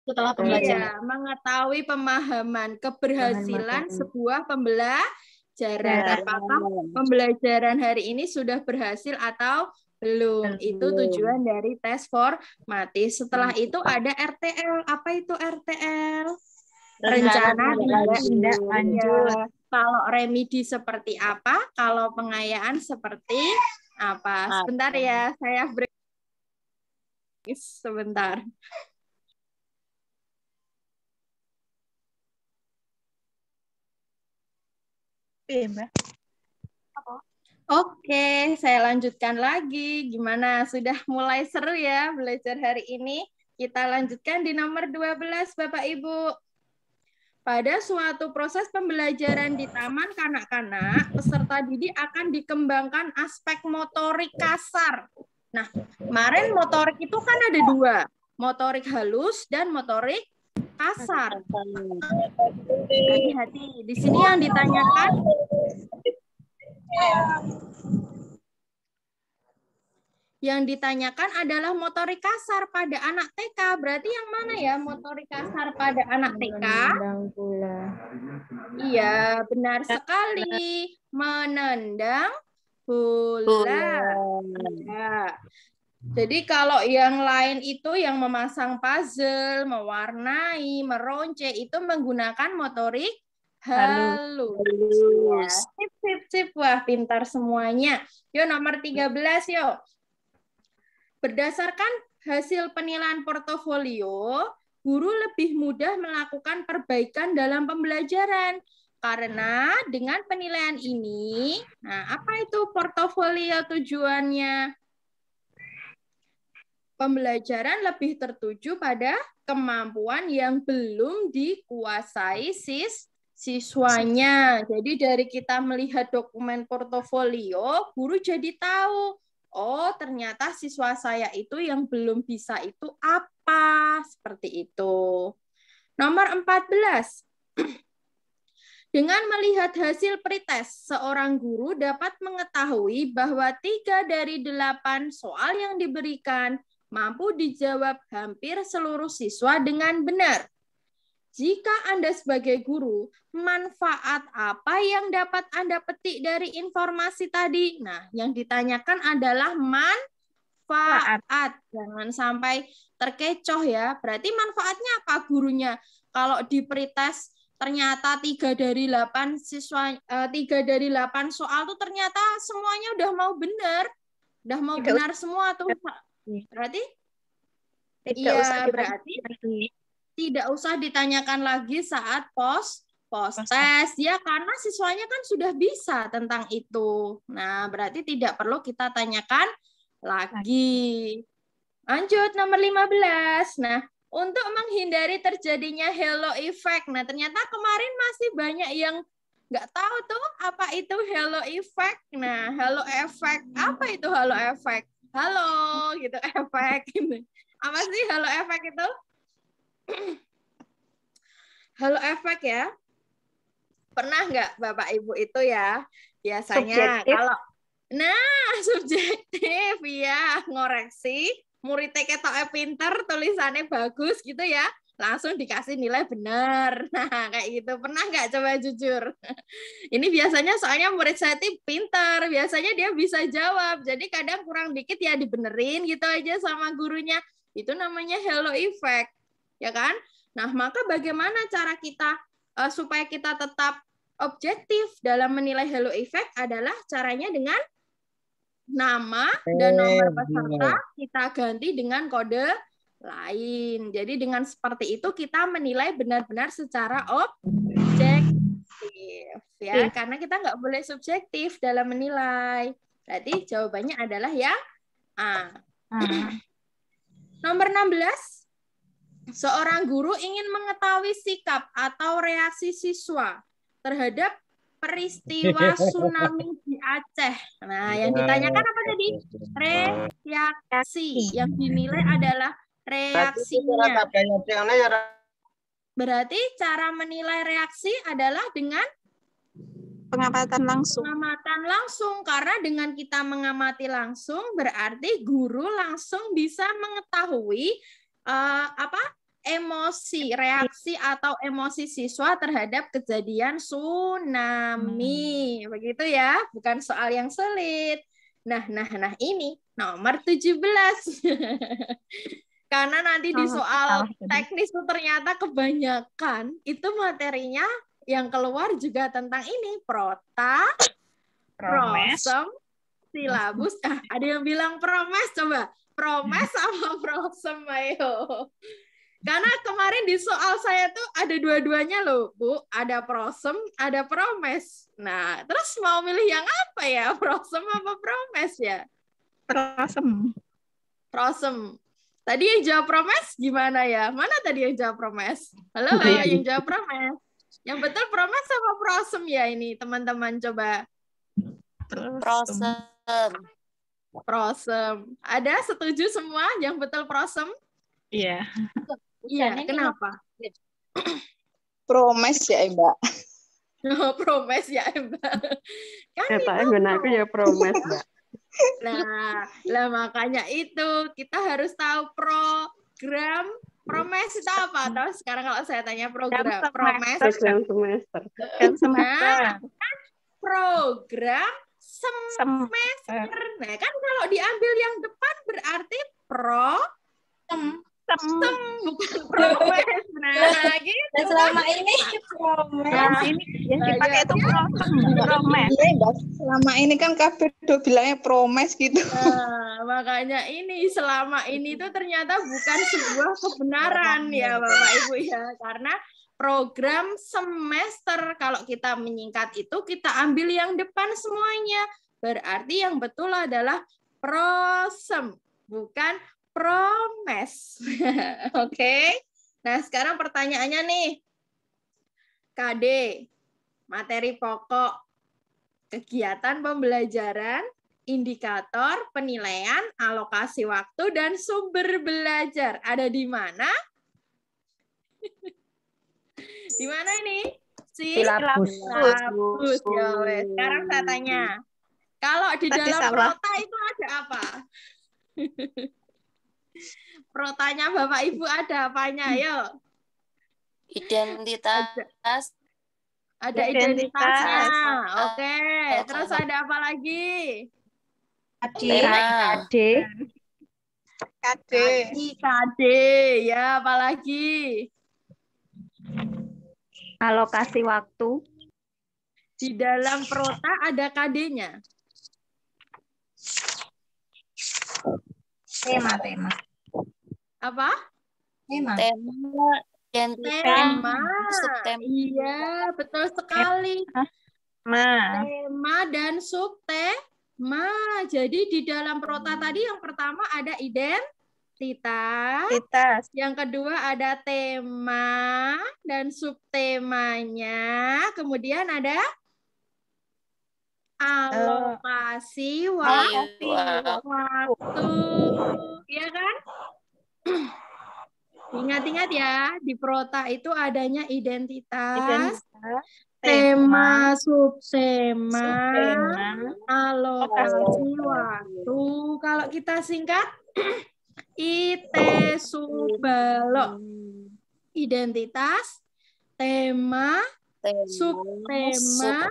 setelah pembelajaran. Iya, mengetahui pemahaman keberhasilan sebuah pembelajaran. Apakah pembelajaran hari ini sudah berhasil atau belum? Itu tujuan dari tes formatif. Setelah itu ada RTL. Apa itu RTL? Rencana tindak lanjut. Kalau remedi seperti apa? Kalau pengayaan seperti apa? Sebentar ya, saya break. Sebentar. Oke, saya lanjutkan lagi. Gimana? Sudah mulai seru ya belajar hari ini? Kita lanjutkan di nomor 12, Bapak Ibu. Pada suatu proses pembelajaran di taman kanak-kanak, peserta didik akan dikembangkan aspek motorik kasar. Nah, kemarin motorik itu kan ada dua, motorik halus dan motorik kasar. Hati-hati, di sini yang ditanyakan adalah motorik kasar pada anak TK. Berarti yang mana ya motorik kasar pada anak TK? Menendang bola. Iya, benar sekali. Menendang bola. Ya. Jadi kalau yang lain itu yang memasang puzzle, mewarnai, meronce itu menggunakan motorik halus. Ya. Sip. Wah, pintar semuanya. Yuk nomor 13 yuk. Berdasarkan hasil penilaian portofolio, guru lebih mudah melakukan perbaikan dalam pembelajaran. Karena dengan penilaian ini, nah apa itu portofolio tujuannya? Pembelajaran lebih tertuju pada kemampuan yang belum dikuasai siswanya. Jadi dari kita melihat dokumen portofolio, guru jadi tahu, oh ternyata siswa saya itu yang belum bisa itu apa, seperti itu. Nomor 14. Dengan melihat hasil pretest, seorang guru dapat mengetahui bahwa 3 dari 8 soal yang diberikan mampu dijawab hampir seluruh siswa dengan benar. Jika Anda sebagai guru, manfaat apa yang dapat Anda petik dari informasi tadi? Nah, yang ditanyakan adalah manfaat. Jangan sampai terkecoh ya. Berarti manfaatnya apa gurunya? Kalau di pretest ternyata 3 dari 8 siswa 3 dari 8 soal tuh ternyata semuanya udah mau benar. Udah mau benar semua tuh. Berarti berarti tidak usah ditanyakan lagi saat post test ya, karena siswanya kan sudah bisa tentang itu. Nah, berarti tidak perlu kita tanyakan lagi. Lanjut nomor 15. Nah, untuk menghindari terjadinya halo effect. Nah, ternyata kemarin masih banyak yang nggak tahu tuh apa itu halo effect. Nah, halo effect. Apa itu halo effect? Halo gitu efek. Apa sih halo effect itu? Halo effect ya. Pernah nggak Bapak Ibu itu ya? Biasanya Subjektif. kalau subjektif ya, ngoreksi muridnya ketoknya pinter, tulisannya bagus gitu ya, langsung dikasih nilai benar. Nah, kayak gitu. Pernah nggak coba jujur? Ini biasanya soalnya murid saya itu pinter, biasanya dia bisa jawab. Jadi kadang kurang dikit ya dibenerin gitu aja sama gurunya. Itu namanya halo effect, ya kan? Nah, maka bagaimana cara kita supaya kita tetap objektif dalam menilai halo effect adalah caranya dengan nama dan nomor peserta kita ganti dengan kode lain. Jadi dengan seperti itu kita menilai benar-benar secara objektif ya, karena kita nggak boleh subjektif dalam menilai. Berarti jawabannya adalah yang A. Nomor 16. Seorang guru ingin mengetahui sikap atau reaksi siswa terhadap peristiwa tsunami di Aceh. Nah, yang ditanyakan apa tadi? Reaksi. Yang dinilai adalah reaksinya. Berarti cara menilai reaksi adalah dengan pengamatan langsung. pengamatan langsung. Karena dengan kita mengamati langsung, berarti guru langsung bisa mengetahui emosi, reaksi atau emosi siswa terhadap kejadian tsunami. Begitu ya, bukan soal yang sulit. Nah, ini nomor 17. Karena nanti di soal teknis itu ternyata kebanyakan itu materinya yang keluar juga tentang ini, prosem, silabus. Ada yang bilang promes, coba. Promes sama prosem, ayo. Karena kemarin di soal saya tuh ada dua-duanya loh, Bu. Ada prosem, ada promes. Nah, terus mau milih yang apa ya? Prosem apa promes ya? Prosem. Tadi yang jawab promes gimana ya? Mana tadi yang jawab promes? Halo, yang jawab promes. Yang betul promes apa prosem ya ini, teman-teman coba. Prosem. Ada setuju semua yang betul prosem? Iya. Iya, kenapa? Promes ya, Mbak. Promes ya, Mbak. Kan Katanya gunaku ya promes, Mbak. Nah, makanya itu kita harus tahu program promes itu apa. Terus sekarang kalau saya tanya program promes, Program semester. nah, program semester. Nah, kan kalau diambil yang depan berarti bukan promes. Nah, gitu. Dan selama ini Yang dipakai itu promes. Iya, Mbak. Selama ini kan kabeh do bilangnya promes gitu. Nah, makanya ini selama ini tuh ternyata bukan sebuah kebenaran ya Bapak Ibu ya, karena program semester kalau kita menyingkat itu kita ambil yang depan semuanya. Berarti yang betul adalah prosem, bukan promes. Oke. Nah, sekarang pertanyaannya nih. KD, materi pokok, kegiatan pembelajaran, indikator, penilaian, alokasi waktu, dan sumber belajar. Ada di mana? Di mana ini? Silabus. Ya, wes. Sekarang saya tanya. Kalau di Tadi dalam salah. prota itu ada apa? Protanya Bapak Ibu ada apanya? Ayo. identitas Ada identitasnya. Oke. Terus ada apa lagi? tema KD. Ya, apa lagi? Alokasi waktu. Di dalam prota ada KD-nya. tema Apa? identitas Tema. subtema. Iya, betul sekali. Tema dan subtema. Jadi di dalam prota tadi yang pertama ada identitas. identitas. Yang kedua ada tema dan subtemanya. Kemudian ada alokasi waktu. Iya kan? Ingat-ingat ya, di Prota itu adanya identitas, tema, subtema, alokasi waktu. Kalau kita singkat, IT Subalo. Identitas, tema, subtema,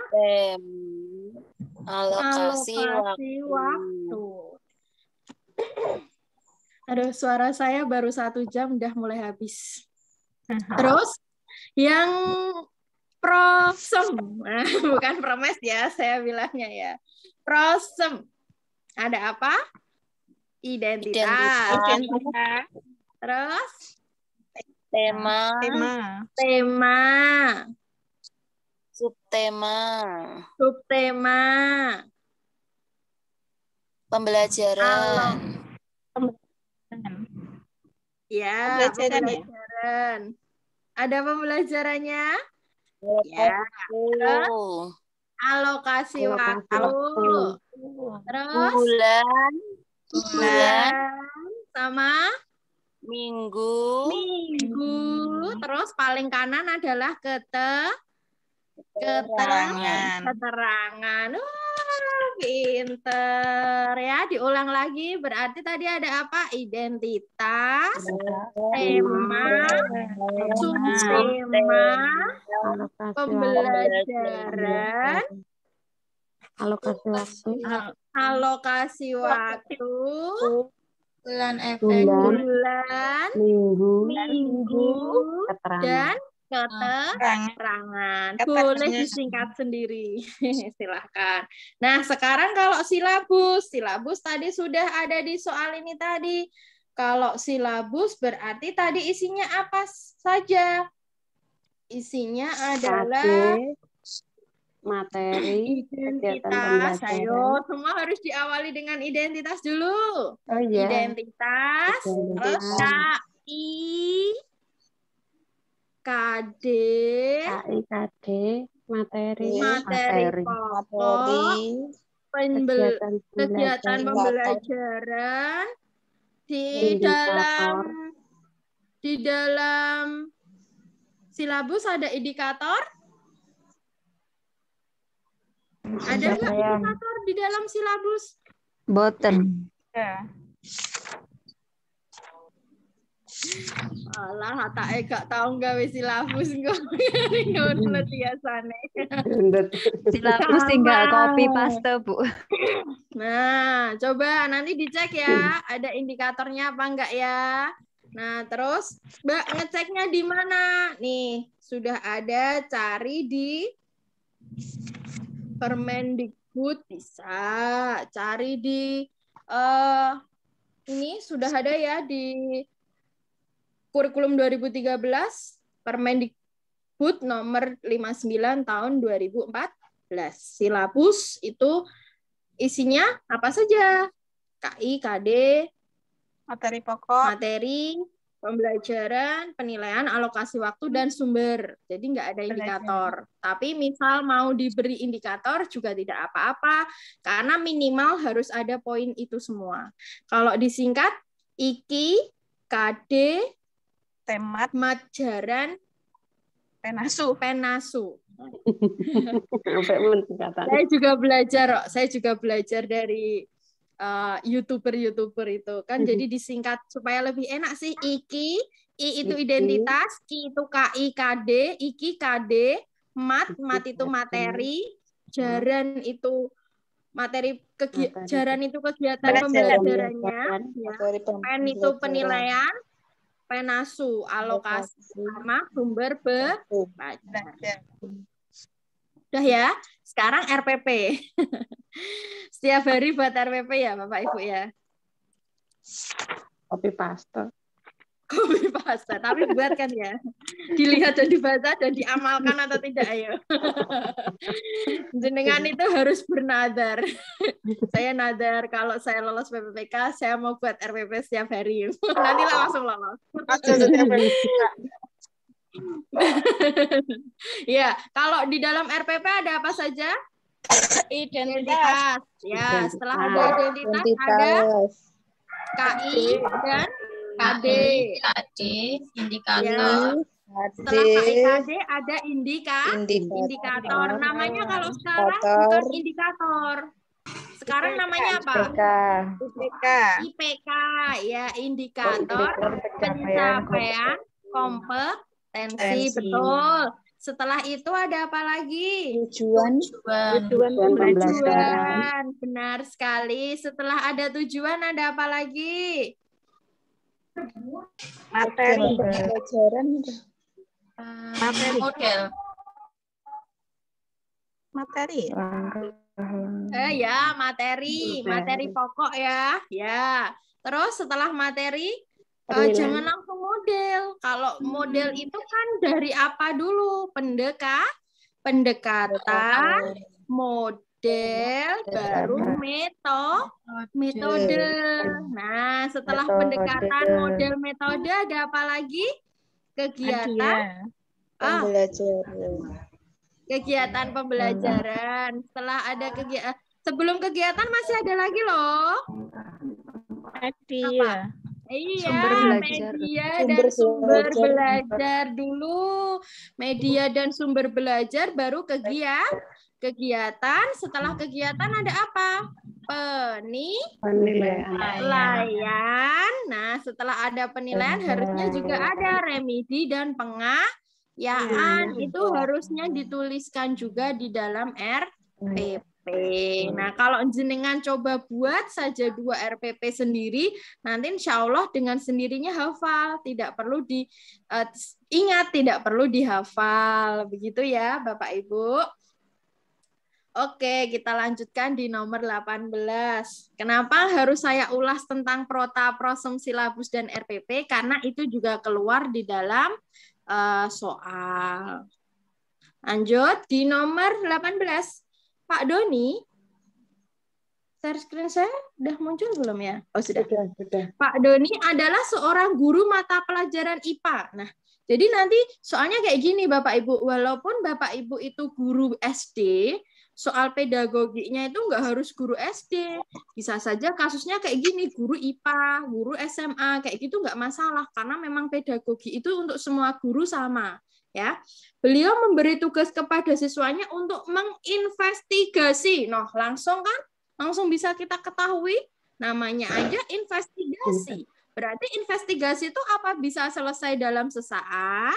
alokasi waktu. Aduh, suara saya baru 1 jam udah mulai habis. Terus yang prosem, bukan promes ya, saya bilangnya ya. Prosem. Ada apa? Identitas. Terus tema. Subtema. Pembelajaran. Ya, pembelajaran. Ada pembelajarannya? Ya. Terus alokasi waktu. Terus bulan sama minggu. Terus paling kanan adalah keterangan. Pinter ya, diulang lagi. Berarti tadi ada apa? Identitas, tema, subtema, pembelajaran, alokasi waktu, bulan, minggu, dan keterangan. Boleh disingkat sendiri. Silahkan. Nah, sekarang kalau silabus tadi sudah ada di soal ini tadi. Kalau silabus berarti tadi isinya apa saja? Isinya adalah materi, identitas. Ayo, semua harus diawali dengan identitas dulu. Identitas, terus KD, materi pokok, kegiatan pembelajaran di dalam silabus ada indikator. Ada nggak indikator di dalam silabus? Boten. Alah, tak gak tahu gawe silabus ngunut biasane. Silabus tinggal copy paste, Bu. Nah, coba nanti dicek ya, ada indikatornya apa enggak ya. Nah, terus Mbak ngeceknya di mana? Nih, sudah ada, cari di Permendikbud bisa, cari di ini sudah ada ya di Kurikulum 2013, Permendikbud nomor 59 tahun 2014. Silabus itu isinya apa saja? KI, KD, Materi pokok, pembelajaran, penilaian, alokasi waktu, dan sumber. Jadi nggak ada indikator. Tapi misal mau diberi indikator juga tidak apa-apa, karena minimal harus ada poin itu semua. Kalau disingkat, IKI, KD, temat, Matjaran, penasu. Saya juga belajar dari YouTuber itu kan, jadi disingkat supaya lebih enak sih. IKI, I itu identitas, Ki itu KI, KD, IKI, KD, mat itu materi, jaran itu jaran itu kegiatan pembelajarannya, pen itu penilaian, penasu alokasi sama sumber belajar. Udah ya, sekarang RPP. Setiap hari buat RPP ya Bapak Ibu ya. Copy paste. Copy paste, tapi buat kan ya. Dilihat dan dibaca dan diamalkan atau tidak, ayo. Jenengan itu harus bernadar. Saya nadar kalau saya lolos PPPK, saya mau buat RPP setiap hari. Nanti lah langsung lolos. Ya, kalau di dalam RPP ada apa saja? Identitas. Ya, setelah ada identitas ada KI dan KD. Indikator. Setelah KIKD ada indikator. Namanya kalau sekarang bukan indikator. Sekarang namanya apa? IPK. Ya, indikator pencapaian kompetensi. Betul. Setelah itu ada apa lagi? Tujuan Tujuan. Benar sekali. Setelah ada tujuan ada apa lagi? Materi. model. Materi. Ya, materi pokok ya. Ya. Terus setelah materi jangan langsung model. Kalau model itu kan dari apa dulu? Pendekatan, model, baru metode. Nah, setelah pendekatan, model, metode ada apa lagi? Kegiatan kegiatan pembelajaran. Setelah ada kegiatan, sebelum kegiatan masih ada lagi loh. Media. Iya, Sumber belajar. media dan sumber belajar dulu. Media dan sumber belajar baru kegiatan. Setelah kegiatan ada apa? Penilaian. Nah, setelah ada penilaian harusnya juga ada remedi dan pengayaan. Itu harusnya dituliskan juga di dalam RPP. Nah, kalau jenengan coba buat saja 2 RPP sendiri, nanti insya Allah dengan sendirinya hafal. Tidak perlu diingat, tidak perlu dihafal. Begitu ya, Bapak Ibu. Oke, kita lanjutkan di nomor 18. Kenapa harus saya ulas tentang prota, prosum, silabus, dan RPP? Karena itu juga keluar di dalam soal. Lanjut, di nomor 18. Pak Doni, share screen saya udah muncul belum ya? Oh, sudah. Pak Doni adalah seorang guru mata pelajaran IPA. Nah, jadi nanti soalnya kayak gini Bapak Ibu, walaupun Bapak Ibu itu guru SD, soal pedagoginya itu nggak harus guru SD. Bisa saja kasusnya kayak gini, guru IPA, guru SMA, kayak gitu nggak masalah, karena memang pedagogi itu untuk semua guru sama. Ya, beliau memberi tugas kepada siswanya untuk menginvestigasi. Nah, langsung bisa kita ketahui namanya aja investigasi. Berarti investigasi itu apa bisa selesai dalam sesaat?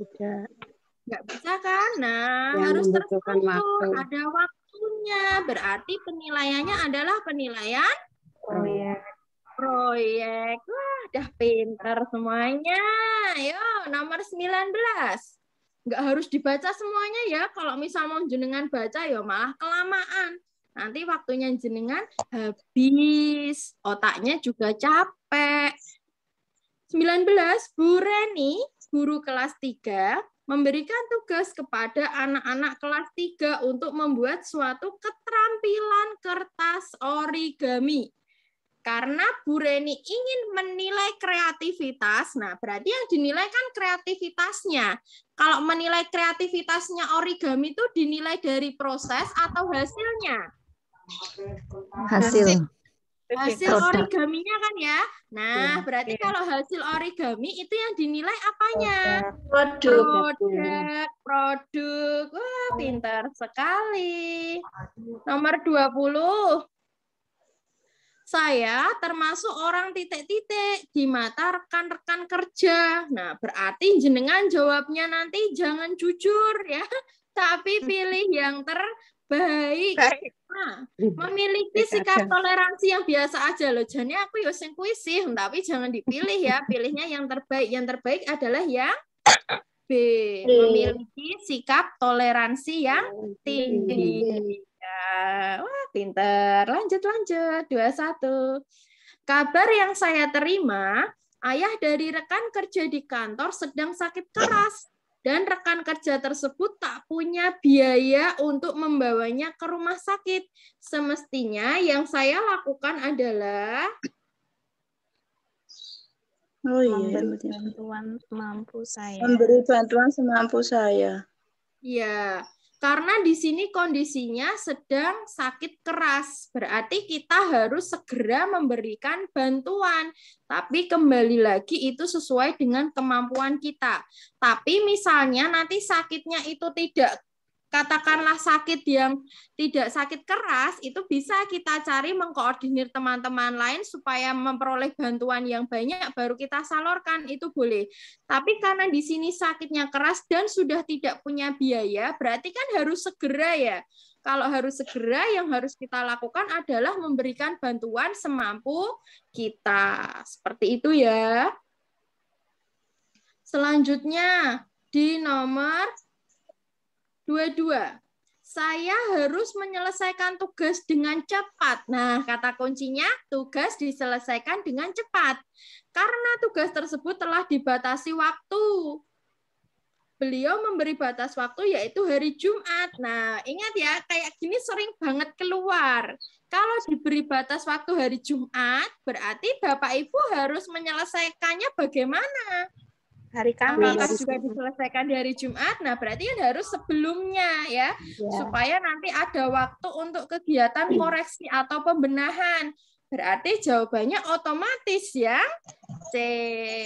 Tidak. Nggak bisa kan? Nah, harus terstruktur, ada waktunya. Berarti penilaiannya adalah penilaian proyek. Wah, udah pintar semuanya. Ayo, nomor 19. Nggak harus dibaca semuanya ya. Kalau misal mau jenengan baca, ya malah kelamaan. Nanti waktunya jenengan habis. Otaknya juga capek. 19. Bu Reni, guru kelas 3, memberikan tugas kepada anak-anak kelas 3 untuk membuat suatu keterampilan kertas origami. Karena Bu Reni ingin menilai kreativitas, nah berarti yang dinilai kan kreativitasnya. Kalau menilai kreativitasnya origami itu dinilai dari proses atau hasilnya? Hasil origaminya kan ya. Nah, berarti kalau hasil origami itu yang dinilai apanya? Produk. Wah, pintar sekali. Nomor 20. Saya termasuk orang titik-titik di mata rekan-rekan kerja. Nah, berarti jenengan jawabnya nanti jangan jujur ya, tapi pilih yang terbaik. Nah, memiliki sikap toleransi yang biasa aja loh. Jadi aku ya sing kuwi sih, tapi jangan dipilih ya, pilihnya yang terbaik. Yang terbaik adalah yang B, memiliki sikap toleransi yang tinggi. Ya, wah, pinter. Lanjut. 21. Kabar yang saya terima, ayah dari rekan kerja di kantor sedang sakit keras dan rekan kerja tersebut tak punya biaya untuk membawanya ke rumah sakit. Semestinya yang saya lakukan adalah memberi bantuan semampu saya. Memberi bantuan semampu saya. ya, karena di sini kondisinya sedang sakit keras, berarti kita harus segera memberikan bantuan. Tapi kembali lagi itu sesuai dengan kemampuan kita. Tapi misalnya nanti sakitnya itu tidak, katakanlah sakit yang tidak sakit keras, itu bisa kita cari mengkoordinir teman-teman lain supaya memperoleh bantuan yang banyak, baru kita salurkan, itu boleh. Tapi karena di sini sakitnya keras dan sudah tidak punya biaya, berarti kan harus segera ya. Kalau harus segera, yang harus kita lakukan adalah memberikan bantuan semampu kita. Seperti itu ya. Selanjutnya, di nomor 22. Saya harus menyelesaikan tugas dengan cepat. Nah, kata kuncinya tugas diselesaikan dengan cepat. Karena tugas tersebut telah dibatasi waktu. Beliau memberi batas waktu yaitu hari Jumat. Nah, ingat ya, kayak gini sering banget keluar. Kalau diberi batas waktu hari Jumat, berarti Bapak Ibu harus menyelesaikannya bagaimana? Hari Apakah Kamis. juga diselesaikan di hari Jumat? Nah, berarti kan harus sebelumnya ya, supaya nanti ada waktu untuk kegiatan koreksi atau pembenahan. Berarti jawabannya otomatis ya. C.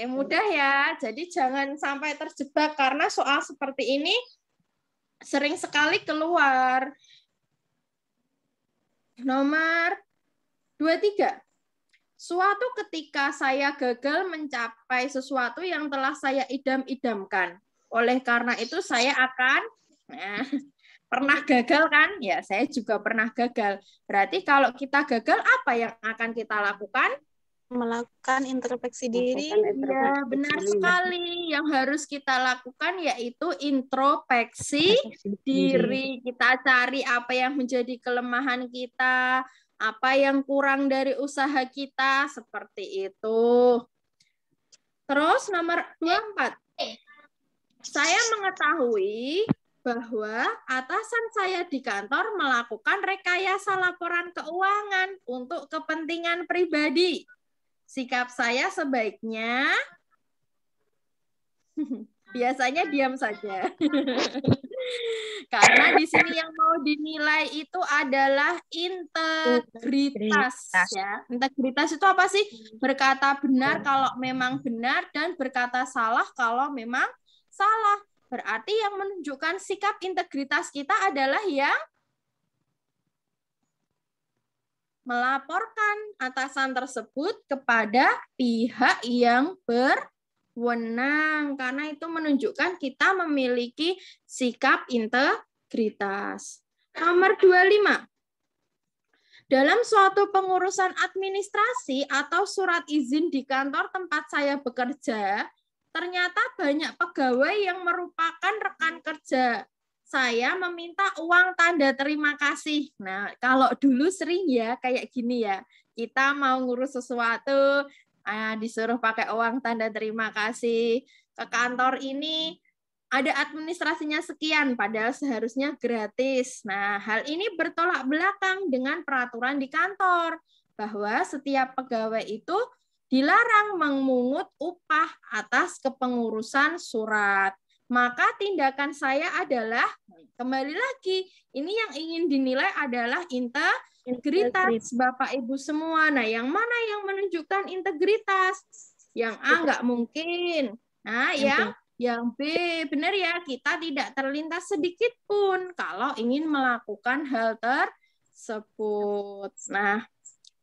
Mudah ya. Jadi jangan sampai terjebak karena soal seperti ini sering sekali keluar. Nomor 23. Suatu ketika saya gagal mencapai sesuatu yang telah saya idam-idamkan. Oleh karena itu saya akan pernah gagal kan? Ya, saya juga pernah gagal. Berarti kalau kita gagal, apa yang akan kita lakukan? Melakukan introspeksi diri. Ya, benar sekali. Yang harus kita lakukan yaitu introspeksi diri. Kita cari apa yang menjadi kelemahan kita, apa yang kurang dari usaha kita, seperti itu. Terus nomor 24. Saya mengetahui bahwa atasan saya di kantor melakukan rekayasa laporan keuangan untuk kepentingan pribadi. Sikap saya sebaiknya biasanya diam saja. Karena di sini yang mau dinilai itu adalah integritas ya. Integritas itu apa sih? Berkata benar kalau memang benar dan berkata salah kalau memang salah. Berarti yang menunjukkan sikap integritas kita adalah yang melaporkan atasan tersebut kepada pihak yang berwenang, karena itu menunjukkan kita memiliki sikap integritas. Nomor 25. Dalam suatu pengurusan administrasi atau surat izin di kantor tempat saya bekerja, ternyata banyak pegawai yang merupakan rekan kerja. Saya meminta uang tanda terima kasih. Nah, kalau dulu sering ya kayak gini ya. Kita mau ngurus sesuatu, disuruh pakai uang tanda terima kasih. Ke kantor ini ada administrasinya sekian, padahal seharusnya gratis. Nah, hal ini bertolak belakang dengan peraturan di kantor, bahwa setiap pegawai itu dilarang memungut upah atas kepengurusan surat. Maka tindakan saya adalah, kembali lagi, ini yang ingin dinilai adalah integritas Bapak Ibu semua. Nah, yang mana yang menunjukkan integritas? Yang A nggak mungkin. Nah, yang B benar ya, kita tidak terlintas sedikit pun kalau ingin melakukan hal tersebut. Nah,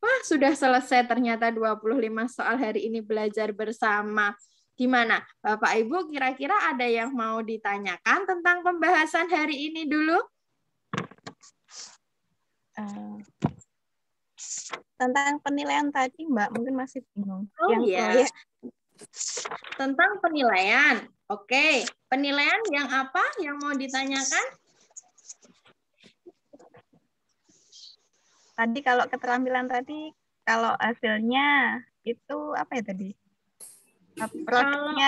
wah, sudah selesai ternyata 25 soal hari ini belajar bersama. Gimana? Bapak Ibu kira-kira ada yang mau ditanyakan tentang pembahasan hari ini dulu? Tentang penilaian tadi, Mbak, mungkin masih bingung. Oh yang ya. Tentang penilaian. Oke, penilaian yang apa yang mau ditanyakan? Tadi kalau keterampilan tadi, kalau hasilnya itu apa ya tadi? Produknya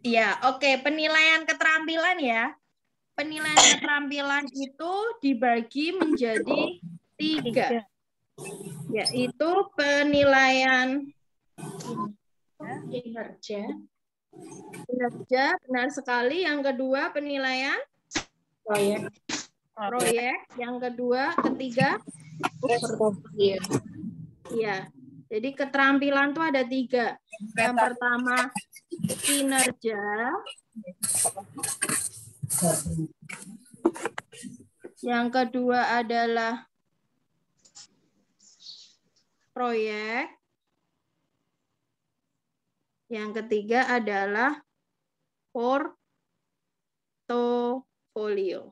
Ya, oke. Penilaian keterampilan ya. Penilaian keterampilan itu dibagi menjadi 3, yaitu penilaian kinerja, benar sekali. Yang kedua penilaian proyek. Yang ketiga ya. Jadi keterampilan itu ada 3. Yang pertama kinerja, yang kedua adalah proyek, yang ketiga adalah portofolio.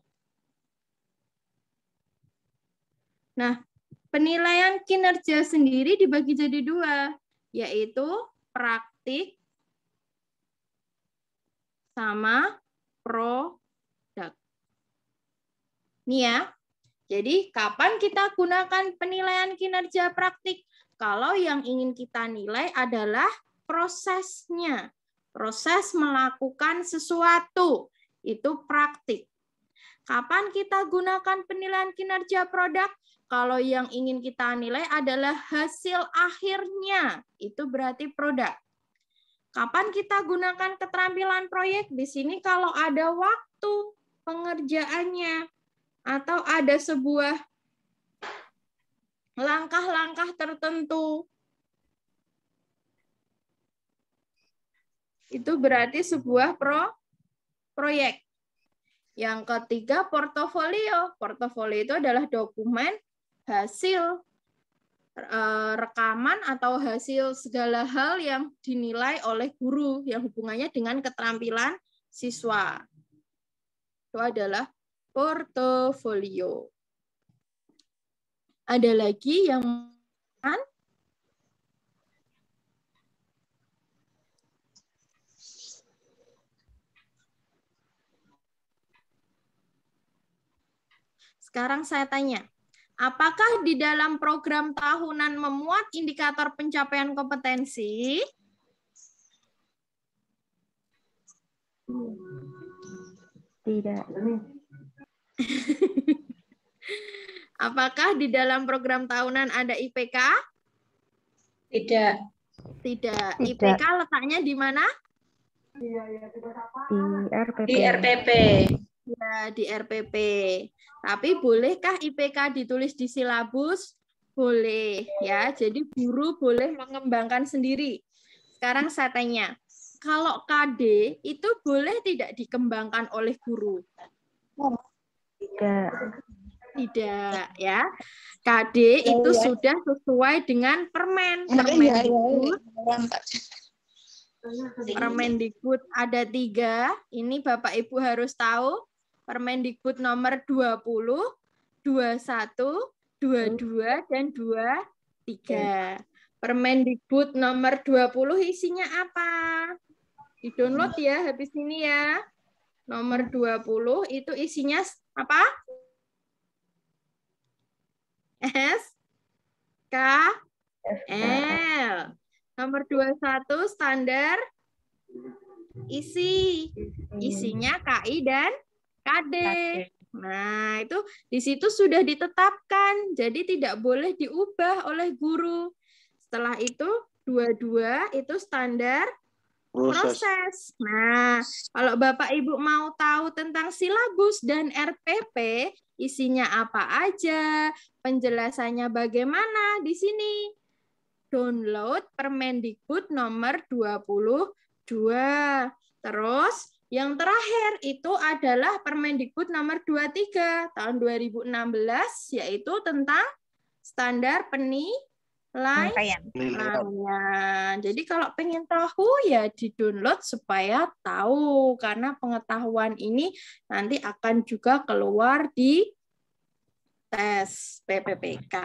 Nah, penilaian kinerja sendiri dibagi jadi 2, yaitu praktik sama produk. Nih ya, jadi kapan kita gunakan penilaian kinerja praktik? Kalau yang ingin kita nilai adalah prosesnya. Proses melakukan sesuatu, itu praktik. Kapan kita gunakan penilaian kinerja produk? Kalau yang ingin kita nilai adalah hasil akhirnya, itu berarti produk. Kapan kita gunakan keterampilan proyek? Di sini kalau ada waktu pengerjaannya atau ada sebuah langkah-langkah tertentu, itu berarti sebuah proyek. Yang ketiga portofolio. Portofolio itu adalah dokumen hasil rekaman atau hasil segala hal yang dinilai oleh guru yang hubungannya dengan keterampilan siswa. Itu adalah portofolio. Ada lagi yang sekarang saya tanya, apakah di dalam program tahunan memuat indikator pencapaian kompetensi? Tidak. Apakah di dalam program tahunan ada IPK? Tidak. Tidak. IPK letaknya di mana? Di RPP. Di RPP. Ya, di RPP. Tapi bolehkah IPK ditulis di silabus? Boleh, ya. Jadi guru boleh mengembangkan sendiri. Sekarang saya tanya, kalau KD itu boleh tidak dikembangkan oleh guru? Tidak. Tidak, ya. KD itu sudah sesuai dengan Permendikbud ada 3. Ini Bapak Ibu harus tahu. Permendikbud nomor 20, 21, 22, dan 23. Permendikbud nomor 20 isinya apa? Di-download ya habis ini ya. Nomor 20 itu isinya apa? S, K, L. Nomor 21 standar isi. Isinya KI dan KD. Nah, itu di situ sudah ditetapkan. Jadi tidak boleh diubah oleh guru. Setelah itu 22 itu standar proses. Nah, kalau Bapak Ibu mau tahu tentang silabus dan RPP, isinya apa aja, penjelasannya bagaimana di sini. Download Permendikbud nomor 22. Terus yang terakhir itu adalah Permendikbud nomor 23 tahun 2016, yaitu tentang standar penilaian. Jadi kalau pengen tahu ya di-download supaya tahu, karena pengetahuan ini nanti akan juga keluar di tes PPPK.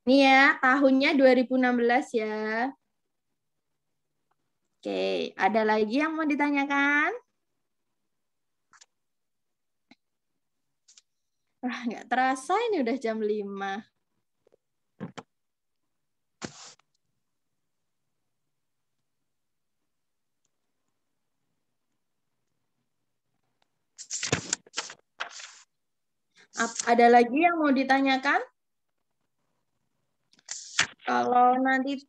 Ini ya, tahunnya 2016 ya. Oke, ada lagi yang mau ditanyakan? Nggak terasa ini udah jam 5. Ada lagi yang mau ditanyakan? Kalau nanti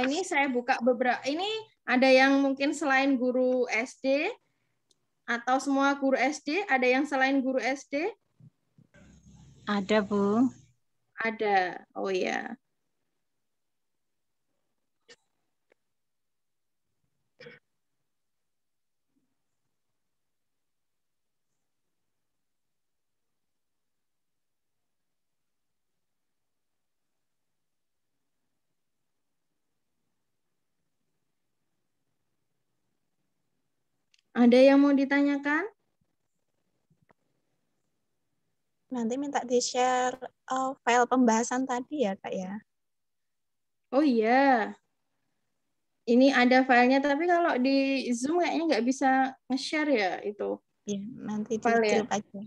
ini saya buka beberapa, ini ada yang mungkin selain guru SD atau semua guru SD, ada yang selain guru SD? Ada, Bu. Ada. Oh ya. Ada yang mau ditanyakan? Nanti minta di-share file pembahasan tadi ya, Kak ya. Oh iya. Ini ada filenya, tapi kalau di Zoom kayaknya nggak bisa nge-share ya itu. Iya, nanti File ya? di-drop aja.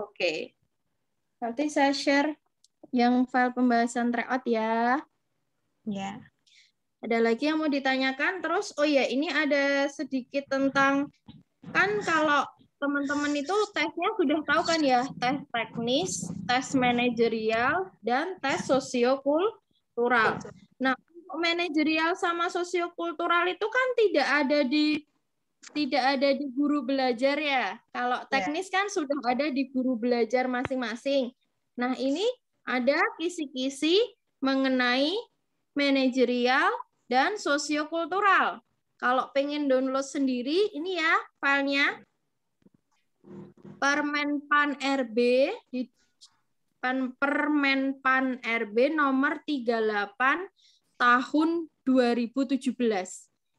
Oke. Nanti saya share yang file pembahasan tryout ya. Ya. Ada lagi yang mau ditanyakan? Terus, oh ya, ini ada sedikit tentang, kan kalau teman-teman itu tesnya sudah tahu kan ya, tes teknis, tes manajerial, dan tes sosiokultural. Nah, manajerial sama sosiokultural itu kan tidak ada di guru belajar ya. Kalau teknis kan sudah ada di guru belajar masing-masing. Nah, ini ada kisi-kisi mengenai manajerial dan sosiokultural. Kalau pengen download sendiri, ini ya filenya. Permenpan RB di Permenpan RB nomor 38 tahun 2017.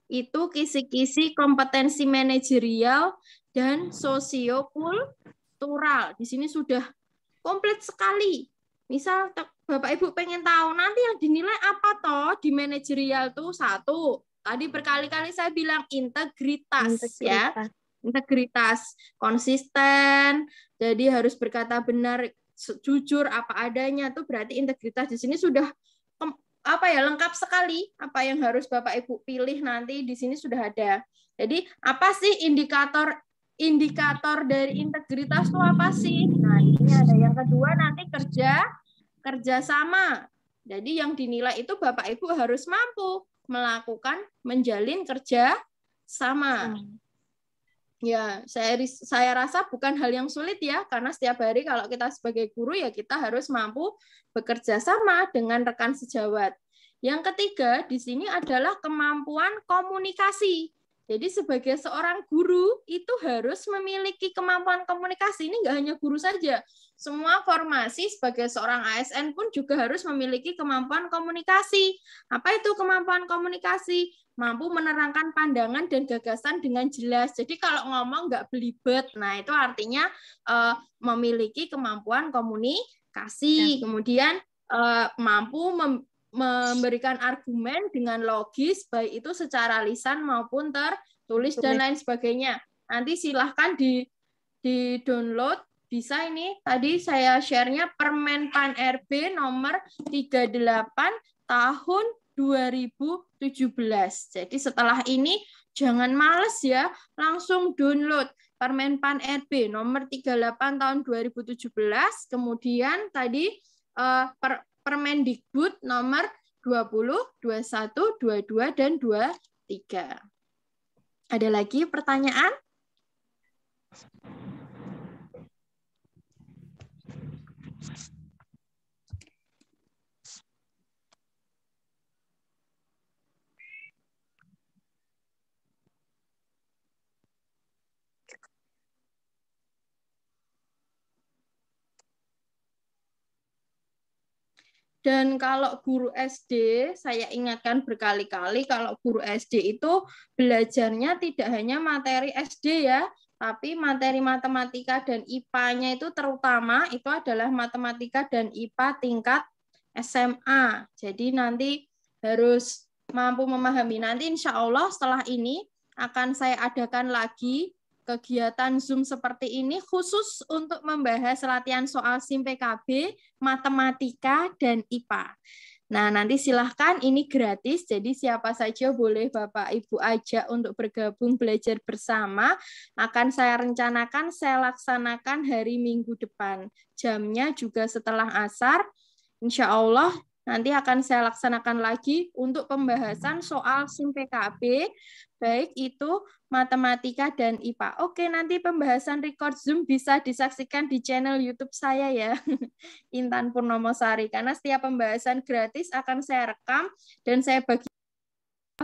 Itu kisi-kisi kompetensi manajerial dan sosiokultural. Di sini sudah komplit sekali. Misal Bapak Ibu pengen tahu nanti yang dinilai apa toh di manajerial tuh satu. Tadi berkali-kali saya bilang integritas. Ya. Integritas, konsisten, jadi harus berkata benar, jujur apa adanya tuh berarti integritas di sini sudah lengkap sekali apa yang harus Bapak Ibu pilih nanti di sini sudah ada. Jadi apa sih indikator dari integritas itu apa sih? Nah, ini ada yang kedua nanti kerjasama. Jadi yang dinilai itu Bapak Ibu harus mampu melakukan menjalin kerja sama. Ya, saya rasa bukan hal yang sulit ya, karena setiap hari kalau kita sebagai guru ya kita harus mampu bekerja sama dengan rekan sejawat. Yang ketiga di sini adalah kemampuan komunikasi. Jadi sebagai seorang guru itu harus memiliki kemampuan komunikasi. Ini nggak hanya guru saja. Semua formasi sebagai seorang ASN pun juga harus memiliki kemampuan komunikasi. Apa itu kemampuan komunikasi? Mampu menerangkan pandangan dan gagasan dengan jelas. Jadi kalau ngomong nggak belibet, nah itu artinya memiliki kemampuan komunikasi. Kemudian mampu memberikan argumen dengan logis, baik itu secara lisan maupun tertulis dan lain sebagainya. Nanti silahkan di-download, bisa ini. Tadi saya share-nya Permenpan RB nomor 38 tahun 2017. Jadi setelah ini jangan males ya, langsung download Permenpan RB nomor 38 tahun 2017. Kemudian tadi Permendikbud nomor 20, 21, 22, dan 23. Ada lagi pertanyaan? Dan kalau guru SD, saya ingatkan berkali-kali kalau guru SD itu belajarnya tidak hanya materi SD ya, tapi materi matematika dan IPA-nya itu terutama itu adalah matematika dan IPA tingkat SMA. Jadi nanti harus mampu memahami. Nanti insya Allah setelah ini akan saya adakan lagi kegiatan Zoom seperti ini khusus untuk membahas latihan soal SIM PKB, matematika, dan IPA. Nah, nanti silahkan, ini gratis, jadi siapa saja boleh Bapak Ibu ajak untuk bergabung belajar bersama. Akan saya rencanakan, saya laksanakan hari Minggu depan. Jamnya juga setelah asar, insya Allah nanti akan saya laksanakan lagi untuk pembahasan soal SIM PKB, baik itu matematika dan IPA. Oke, nanti pembahasan record Zoom bisa disaksikan di channel YouTube saya ya, Intan Purnomosari. Karena setiap pembahasan gratis akan saya rekam dan saya bagi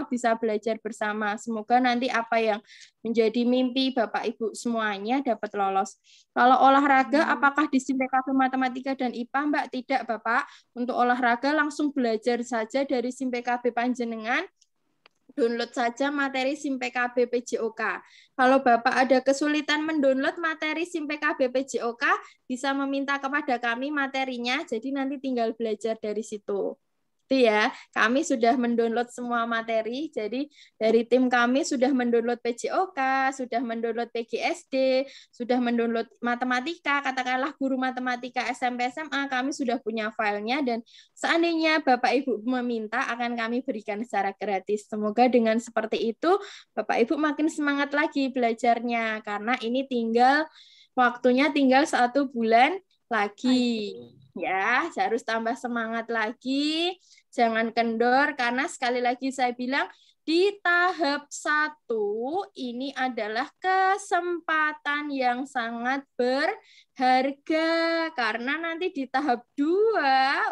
bisa belajar bersama. Semoga nanti apa yang menjadi mimpi Bapak Ibu semuanya dapat lolos. Kalau olahraga, apakah di SIM PKB matematika dan IPA, Mbak? Tidak, Bapak. Untuk olahraga langsung belajar saja dari SIM PKB panjenengan. Download saja materi SIM PKB PJOK. Kalau Bapak ada kesulitan mendownload materi SIM PKB PJOK, bisa meminta kepada kami materinya, jadi nanti tinggal belajar dari situ. Itu ya, kami sudah mendownload semua materi, jadi dari tim kami sudah mendownload PJOK, sudah mendownload PGSD, sudah mendownload matematika, katakanlah guru matematika SMP SMA, kami sudah punya filenya, dan seandainya Bapak Ibu meminta, akan kami berikan secara gratis. Semoga dengan seperti itu, Bapak Ibu makin semangat lagi belajarnya, karena ini waktunya tinggal 1 bulan lagi. Ya, harus tambah semangat lagi, jangan kendor, karena sekali lagi saya bilang, di tahap 1 ini adalah kesempatan yang sangat berharga, karena nanti di tahap 2,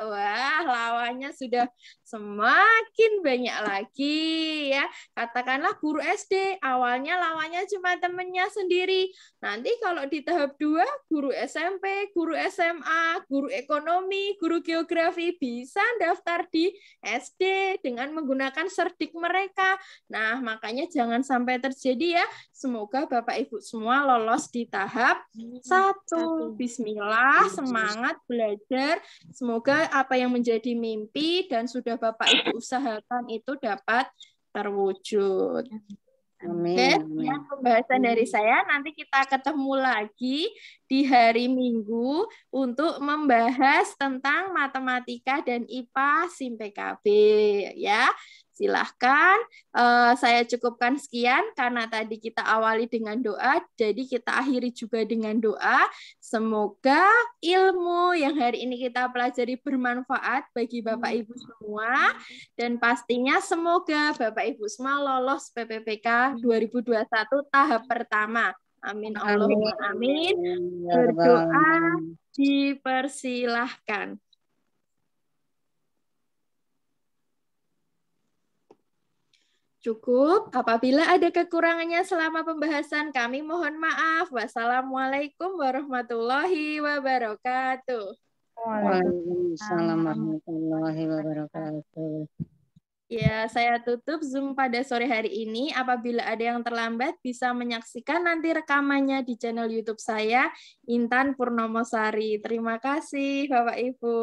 wah, lawannya sudah semakin banyak lagi ya. Katakanlah guru SD, awalnya lawannya cuma temennya sendiri. Nanti kalau di tahap 2, guru SMP, guru SMA, guru ekonomi, guru geografi bisa daftar di SD dengan menggunakan cerdik mereka. Nah, makanya jangan sampai terjadi ya. Semoga Bapak Ibu semua lolos di tahap 1. Bismillah, semangat belajar. Semoga apa yang menjadi mimpi dan sudah Bapak Ibu usahakan itu dapat terwujud. Amin. Oke, sekian pembahasan dari saya. Nanti kita ketemu lagi di hari Minggu untuk membahas tentang matematika dan IPA SIM PKB ya. Silahkan, saya cukupkan sekian karena tadi kita awali dengan doa, jadi kita akhiri juga dengan doa. Semoga ilmu yang hari ini kita pelajari bermanfaat bagi Bapak Ibu semua, dan pastinya semoga Bapak Ibu semua lolos PPPK 2021 tahap pertama. Amin Allahumma amin. Berdoa dipersilahkan. Cukup. Apabila ada kekurangannya selama pembahasan, kami mohon maaf. Wassalamualaikum warahmatullahi wabarakatuh. Waalaikumsalam warahmatullahi wabarakatuh. Ya, saya tutup Zoom pada sore hari ini. Apabila ada yang terlambat, bisa menyaksikan nanti rekamannya di channel YouTube saya, Intan Purnomosari. Terima kasih, Bapak Ibu.